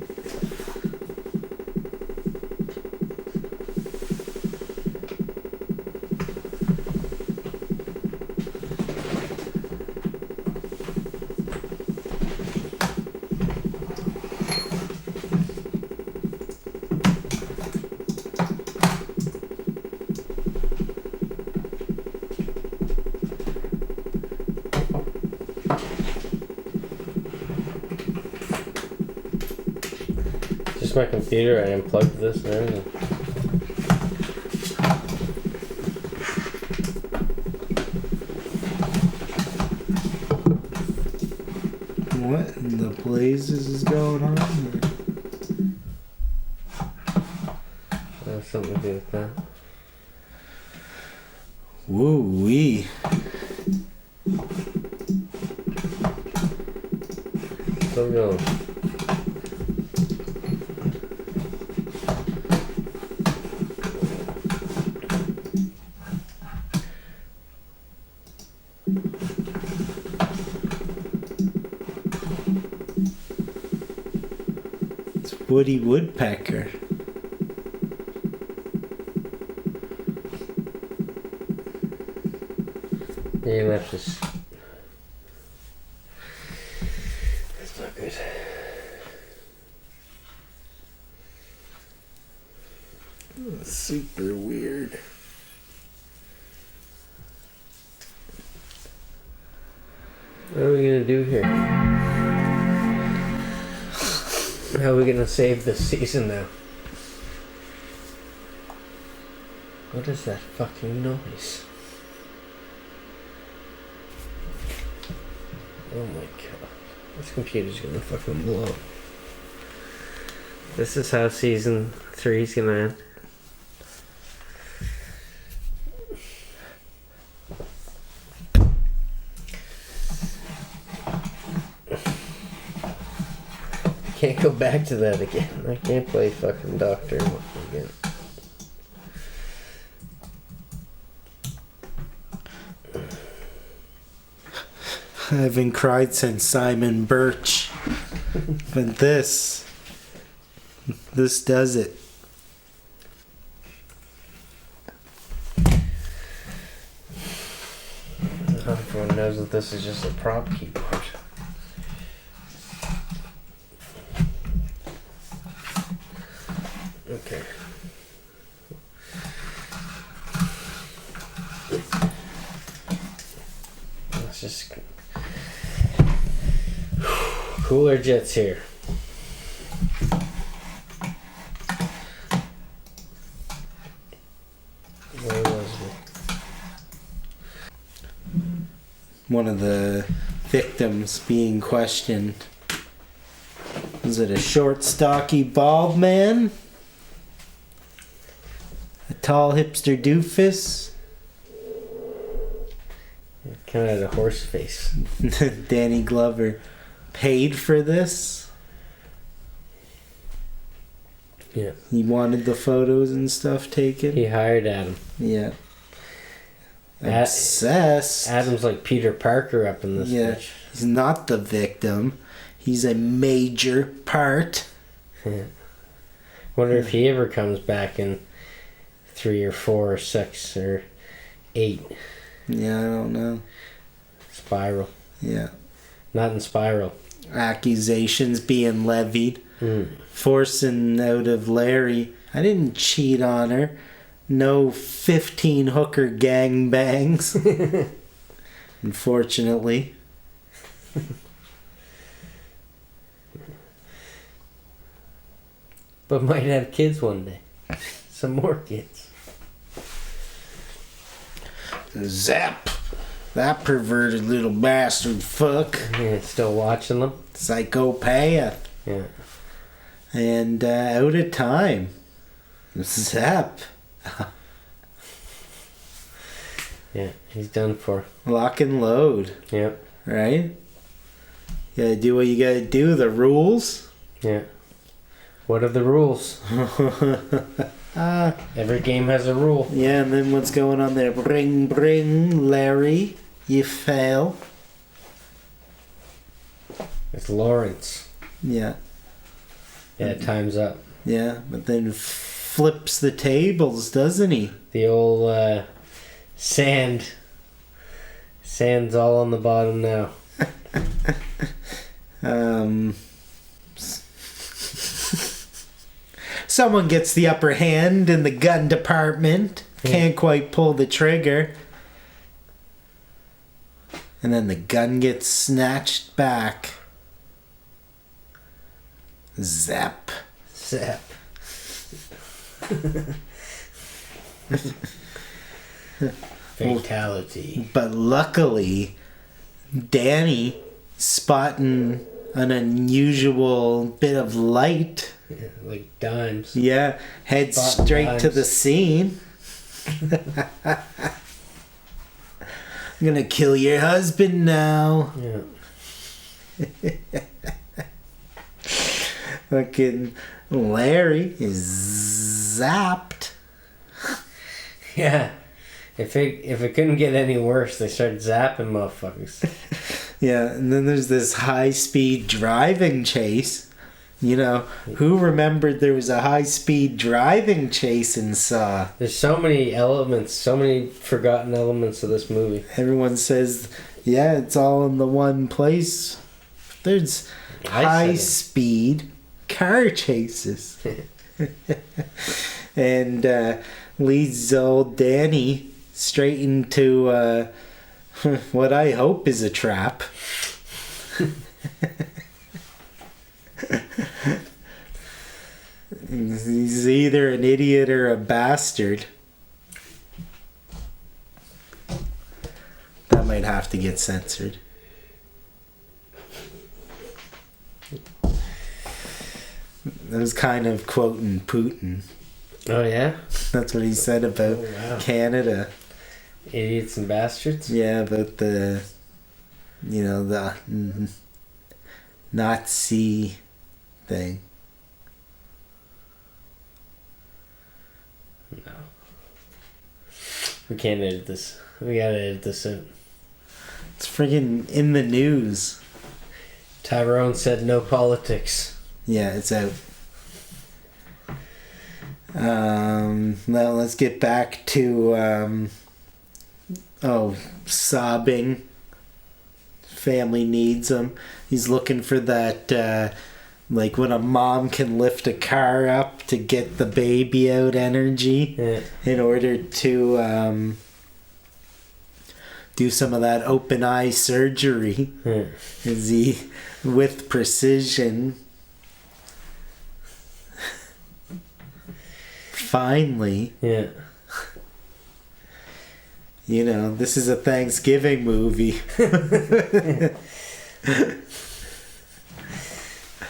My computer, I unplugged this and everything. What in the blazes is going on here? Something to do with that. Woo-wee. Still going. Woody Woodpecker. Yeah, that's just... That's not good. Super weird. What are we gonna do here? How are we gonna save this season now? What is that fucking noise? Oh my god. This computer's gonna fucking blow. This is how season 3's gonna end. Can't go back to that again. I can't play fucking Doctor again. I haven't cried since Simon Birch. But this does it. Everyone knows that this is just a prop keyboard. Okay. Let's just... Cooler Jet's here. Where was we? One of the victims being questioned. Was it a short, stocky, bald man? A tall hipster doofus? Kind of had a horse face. Danny Glover paid for this? Yeah. He wanted the photos and stuff taken? He hired Adam. Yeah. Obsessed. Adam's like Peter Parker up in this bitch. He's not the victim. He's a major part. Yeah. Wonder if he ever comes back in 3 or 4 or 6 or 8. Yeah, I don't know. Spiral. Yeah. Not in Spiral. Accusations being levied. Forcing out of Larry. I didn't cheat on her. No 15 hooker gangbangs. Unfortunately. But might have kids one day. Some more kids. Zap. That perverted little bastard fuck. Yeah, still watching them. Psychopath. Yeah. And out of time. Zap. Yeah, he's done for. Lock and load. Yep. Right? You gotta do what you gotta do. The rules. Yeah. What are the rules? Every game has a rule. Yeah, and then what's going on there? Bring, Larry. You fail. It's Lawrence. Yeah. Yeah, time's up. Yeah, but then flips the tables, doesn't he? The old sand. Sand's all on the bottom now. Someone gets the upper hand in the gun department. Can't quite pull the trigger. And then the gun gets snatched back. Zap. Zap. Fatality. But luckily, Danny, spotting an unusual bit of light. Yeah, like dimes. Yeah, heads Spotting straight dimes. to the scene. I'm gonna kill your husband now. Yeah. Fucking Larry is zapped. Yeah. If it couldn't get any worse, they started zapping motherfuckers. Yeah, and then there's this high-speed driving chase. You know, who remembered there was a high-speed driving chase in Saw? There's so many elements, so many forgotten elements of this movie. Everyone says, yeah, it's all in the one place. There's high-speed car chases. And leads old Danny straight into what I hope is a trap. He's either an idiot or a bastard. That might have to get censored. That was kind of quoting Putin. Oh, yeah? That's what he said about Canada. Idiots and bastards? Yeah, about the Nazi thing. No. We can't edit this. We gotta edit this in. It's friggin' in the news. Tyrone said no politics. Yeah, it's out. Now let's get back to sobbing. Family needs him. He's looking for that like when a mom can lift a car up to get the baby out energy in order to do some of that open eye surgery. Is he with precision? Finally. Yeah. This is a Thanksgiving movie.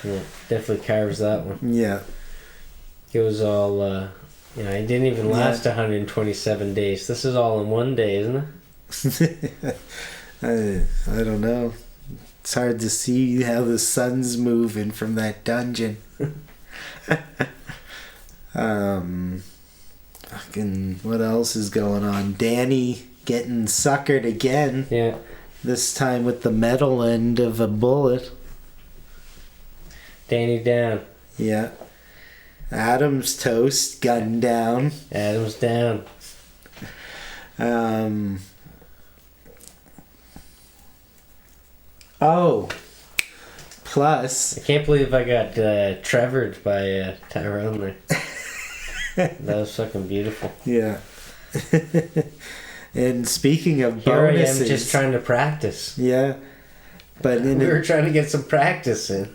Yeah, definitely carves that one. Yeah. It was all, it didn't even last 127 days. This is all in one day, isn't it? I don't know. It's hard to see how the sun's moving from that dungeon. Fucking, what else is going on? Danny getting suckered again. Yeah. This time with the metal end of a bullet. Danny down. Yeah. Adam's toast, gun down. Adam's down. Plus, I can't believe I got trevored by Tyrone there. That was fucking beautiful. Yeah. And speaking of Here bonuses, I am just trying to practice. Yeah. But we were trying to get some practice in.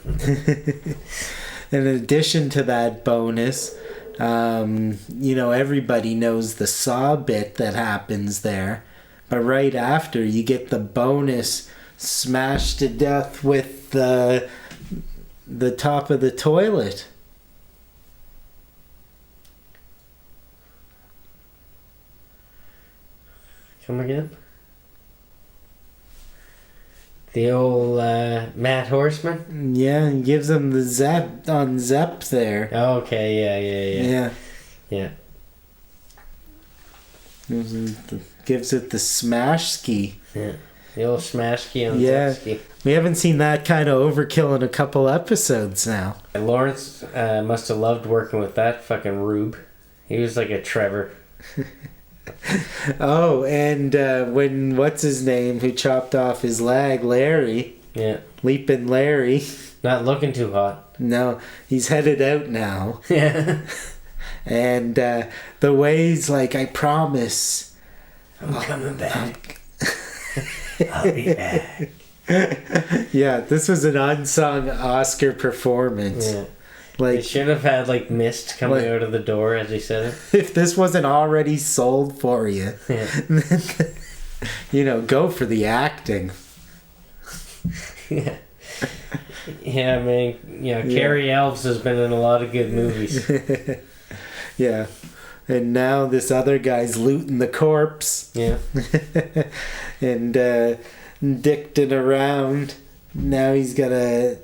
In addition to that bonus, everybody knows the saw bit that happens there. But right after, you get the bonus smashed to death with the top of the toilet. Come again? The old Matt Horseman? Yeah, he gives him the zap on Zep there. Okay, yeah. Yeah. Gives it the smash ski. Yeah. The old smash ski on yeah. ski. We haven't seen that kind of overkill in a couple episodes now. And Lawrence must have loved working with that fucking rube. He was like a Trevor. Oh, and when what's his name who chopped off his leg, Larry. Yeah. Leaping Larry. Not looking too hot. No, he's headed out now. Yeah. And the way he's like, I promise. I'm coming back. I'll be back. Yeah, this was an unsung Oscar performance. Yeah. Like, they should have had like mist coming out of the door as he said it. If this wasn't already sold for you, go for the acting. Yeah. Yeah, I mean, Carrie Elves has been in a lot of good movies. Yeah. And now this other guy's looting the corpse. Yeah. And dicking around. Now he's got a...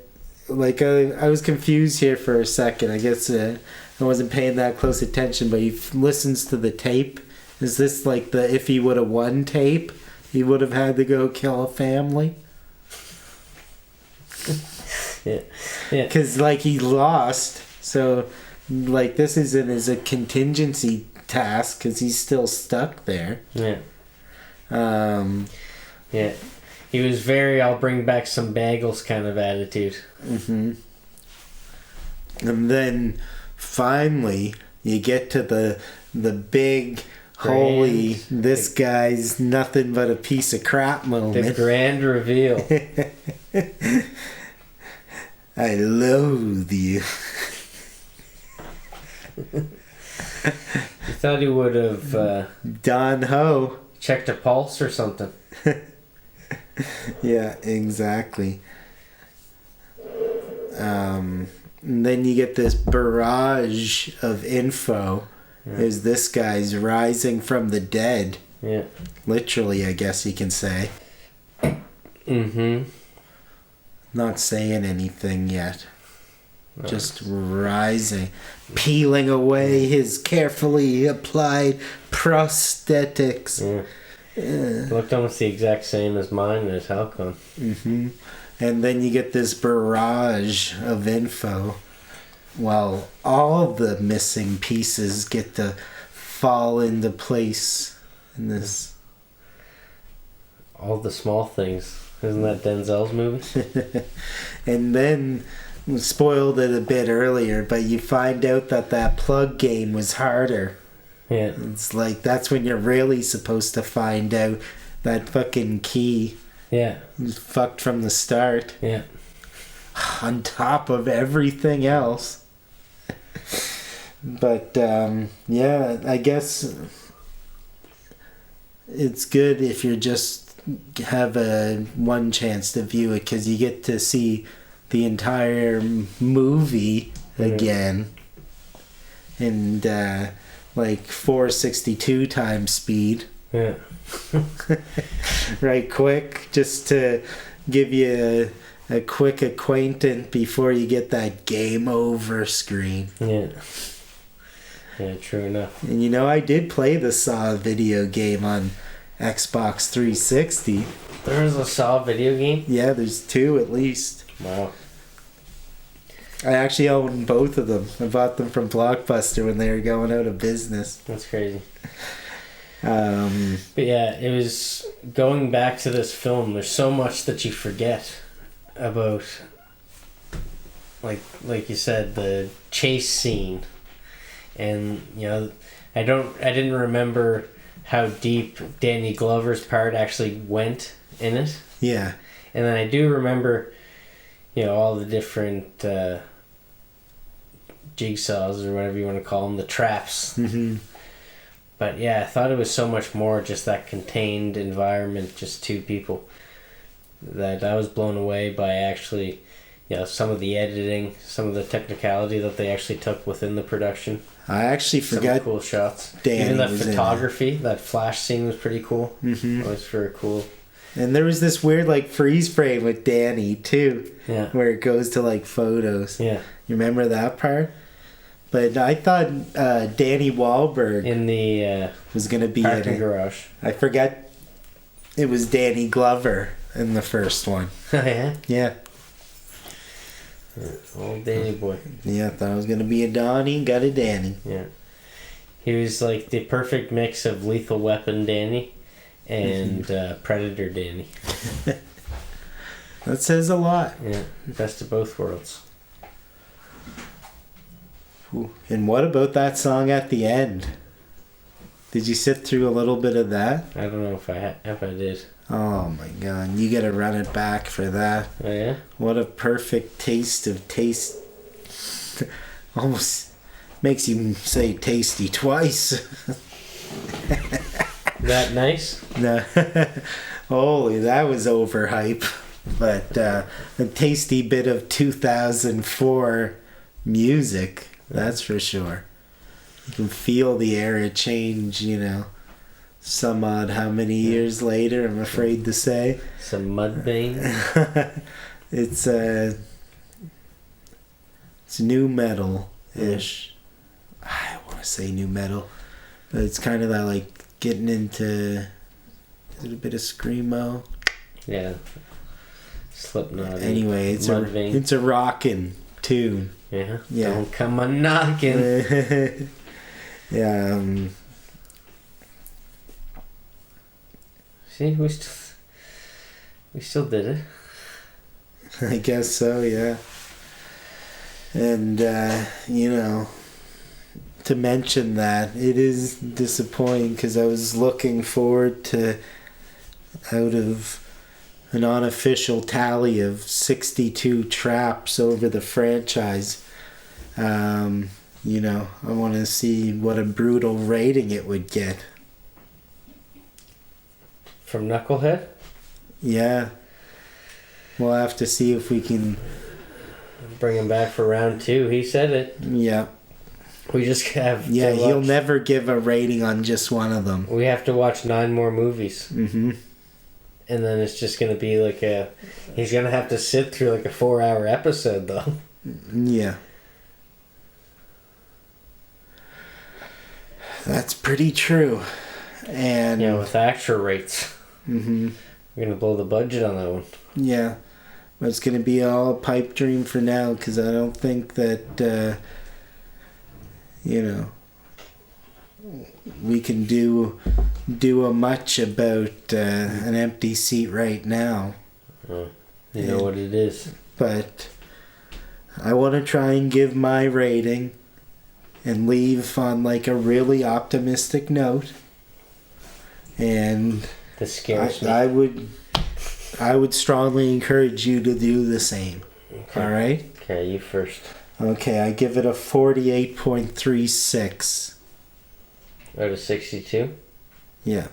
Like, I was confused here for a second. I guess I wasn't paying that close attention, but he listens to the tape. Is this like the if he would have won tape? He would have had to go kill a family? Yeah. Yeah. Because, like, he lost. So, like, this isn't as a contingency task because he's still stuck there. Yeah. Yeah. He was very, I'll bring back some bagels kind of attitude. Mm-hmm. And then, finally, you get to the big, holy, this guy's nothing but a piece of crap moment. The grand reveal. I loathe you. You thought he would have... Don Ho. Checked a pulse or something. Yeah, exactly. And then you get this barrage of info. Is this guy's rising from the dead. Yeah. Literally, I guess you can say. Mm-hmm. Not saying anything yet. Nice. Just rising. Peeling away his carefully applied prosthetics. Yeah. Looked almost the exact same as mine as Halcon. Mm-hmm. And then you get this barrage of info. Well, all the missing pieces get to fall into place in this. All the small things. Isn't that Denzel's movie? And then, we spoiled it a bit earlier, but you find out that plug game was harder. Yeah. It's like, that's when you're really supposed to find out that fucking key. Yeah. Was fucked from the start. Yeah. On top of everything else. But yeah, I guess it's good if you just have one chance to view it, because you get to see the entire movie again, and like 462 times speed. Yeah. Right quick, just to give you a quick acquaintance before you get that game over screen. Yeah. Yeah, true enough. And you know, I did play the Saw video game on Xbox 360. There was a Saw video game? Yeah, there's 2 at least. Wow. I actually own both of them. I bought them from Blockbuster when they were going out of business. That's crazy. But yeah, it was going back to this film. There's so much that you forget about, like you said, the chase scene, and you know, I didn't remember how deep Danny Glover's part actually went in it. Yeah, and then I do remember, you know, all the different jigsaws or whatever you want to call them, the traps. Mm-hmm. But yeah, I thought it was so much more just that contained environment, just 2 people, that I was blown away by actually, you know, some of the editing, some of the technicality that they actually took within the production. I actually forgot. Some cool shots. Danny Even the was photography, that flash scene was pretty cool. Mm-hmm. It was very cool. And there was this weird like freeze frame with Danny too, Yeah. where it goes to like photos. Yeah. You remember that part? But I thought Danny Wahlberg in the was gonna be parking in it. garage. I forgot it was Danny Glover in the first one. Oh yeah. Yeah. Old Danny boy. Yeah, thought it was gonna be a Donnie, got a Danny. Yeah. He was like the perfect mix of Lethal Weapon Danny and Predator Danny. That says a lot. Yeah, best of both worlds. Ooh. And what about that song at the end? Did you sit through a little bit of that? I don't know if I did. Oh my god, you gotta run it back for that. Oh yeah? What a perfect taste. Almost makes you say tasty twice. That nice? No. Holy, that was overhype. But a tasty bit of 2004 music, that's for sure. You can feel the era change, you know. Some odd how many years later, I'm afraid to say. Some Mudvayne. It's new metal-ish. I want to say new metal. But it's kind of that like getting into... Is it a bit of screamo? Yeah. Slipknot. Anyway, it's a rockin' tune. Yeah. Yeah. Don't come a knocking. Yeah. See, we still did it. I guess so, yeah. And you know, to mention that, it is disappointing because I was looking forward to, out of an unofficial tally of 62 traps over the franchise, you know, I want to see what a brutal rating it would get. From Knucklehead? Yeah. We'll have to see if we can Bring him back for round 2. He said it. Yeah. We just have Yeah, to he'll watch, never give a rating on just one of them. we have to watch 9 more movies. Mm-hmm. And then it's just going to be like he's going to have to sit through like a 4-hour episode, though. Yeah. That's pretty true. And Yeah, with actor rates. Mm-hmm. We're going to blow the budget on that one. Yeah. But it's going to be all a pipe dream for now, because I don't think that, we can do a much about an empty seat right now. You know what it is. But I want to try and give my rating and leave on like a really optimistic note. And This scares me. I would strongly encourage you to do the same. Okay. All right? Okay, you first. Okay, I give it a 48.36. Out of 62? Yeah.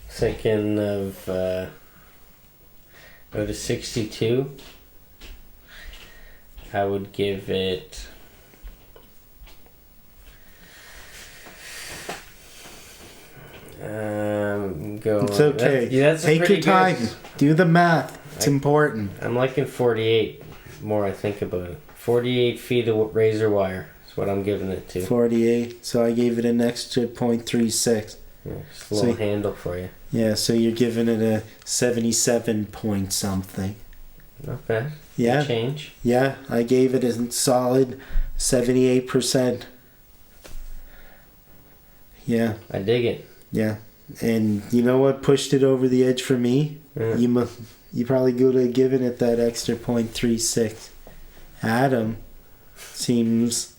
Thinking of out of 62, I would give it go. It's okay. That's Take your time. good. Do the math. It's important. I'm liking 48. More I think about it. 48 feet of razor wire is what I'm giving it to. 48. So I gave it an extra 0.36. Yeah, just a little handle for you. Yeah, so you're giving it a 77 point something. Not bad. Yeah. Good change. Yeah, I gave it a solid 78%. Yeah. I dig it. Yeah. And you know what pushed it over the edge for me? Yeah. You probably could have given it that extra 0.36. Adam is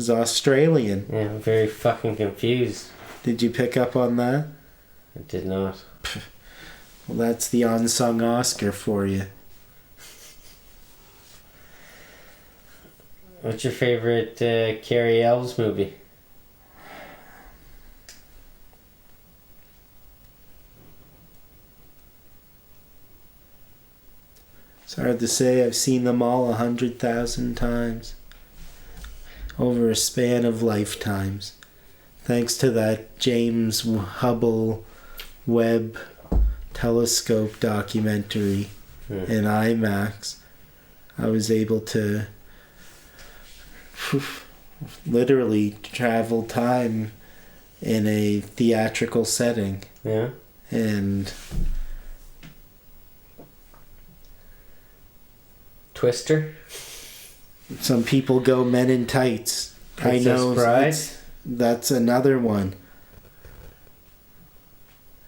Australian. Yeah, I'm very fucking confused. Did you pick up on that? I did not. Well, that's the unsung Oscar for you. What's your favorite Carrie Elves movie? It's hard to say. I've seen them all 100,000 times. Over a span of lifetimes. Thanks to that James Hubble Webb telescope documentary in IMAX, I was able to literally travel time in a theatrical setting. Yeah. And Twister? some people go Men in Tights. Princess I know Bride? that's another one.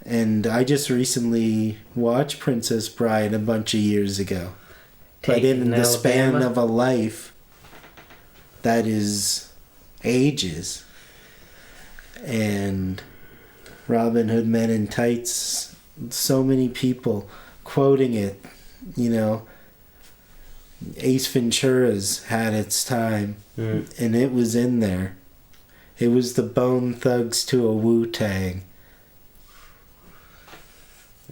And I just recently watched Princess Bride a bunch of years ago. But in the span of a life, that is ages. And Robin Hood Men in Tights, so many people quoting it, Ace Ventura's had its time, and it was in there. It was the Bone Thugs to a Wu-Tang.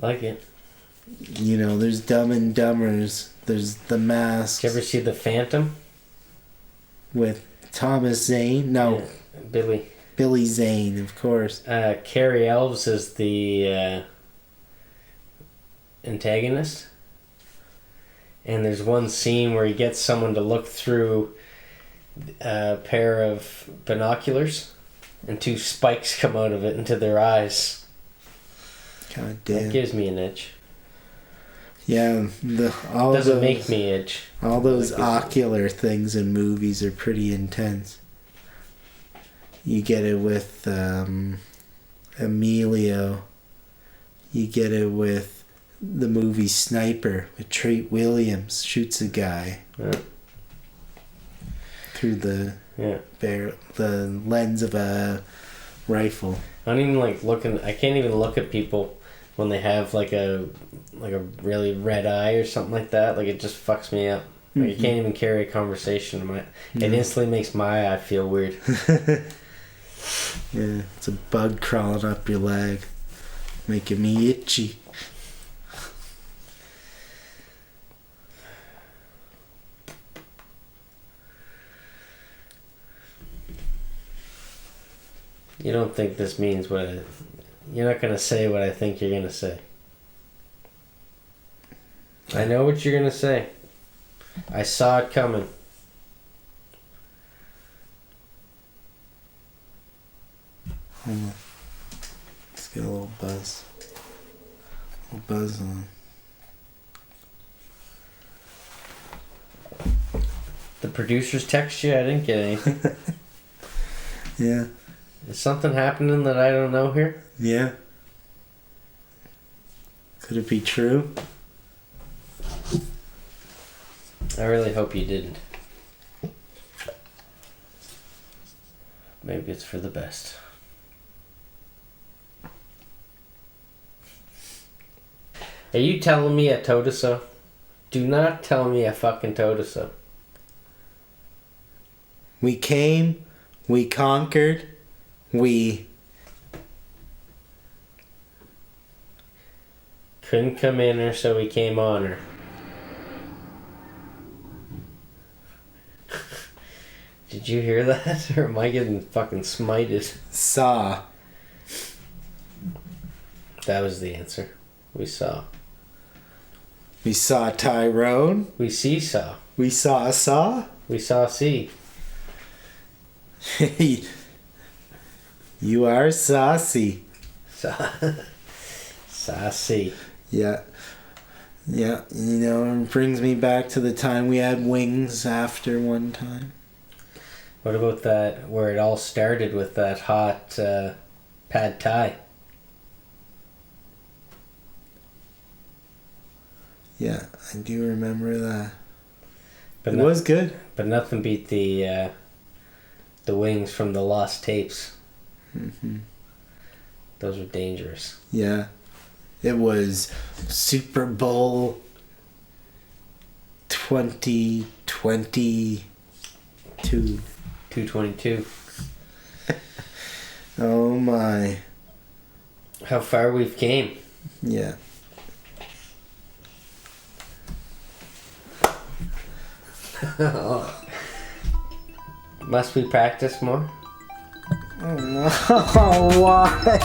Like it. There's Dumb and Dumbers. There's The Mask. Did you ever see The Phantom? With Thomas Zane? No. Yeah, Billy. Billy Zane, of course. Carrie Elves is the antagonist. And there's one scene where he gets someone to look through a pair of binoculars, and 2 spikes come out of it into their eyes. God damn. That gives me an itch. Yeah, Doesn't make me itch. All those ocular things in movies are pretty intense. You get it with Emilio. You get it with the movie Sniper with Treat Williams. Shoots a guy through the lens of a rifle. I don't even I can't even look at people when they have like a really red eye or something like that. Like, it just fucks me up. Like, you can't even carry a conversation. It instantly makes my eye feel weird. Yeah, it's a bug crawling up your leg, making me itchy. You don't think this means what you're not going to say what I think you're going to say. I know what you're going to say. I saw it coming. Let's get a little buzz. A little buzz on. The producers text you? I didn't get anything. Yeah. Is something happening that I don't know here? Yeah. Could it be true? I really hope you didn't. Maybe it's for the best. Are you telling me I told us so? Do not tell me I fucking told us so. We came, we conquered, we couldn't come in her, so we came on her. Did you hear that? Or am I getting fucking smited? saw. That was the answer. We saw. We saw Tyrone. We seesaw. We saw. We saw see. You are saucy. Sassy. Yeah. Yeah, you know, it brings me back to the time we had wings after one time. What about that, where it all started with that hot pad thai? Yeah, I do remember that. But it was good. But nothing beat the wings from the lost tapes. Mm-hmm. Those were dangerous. Yeah. It was Super Bowl 2022. 222. Oh my. How far we've came. Yeah. Must we practice more? Oh, why?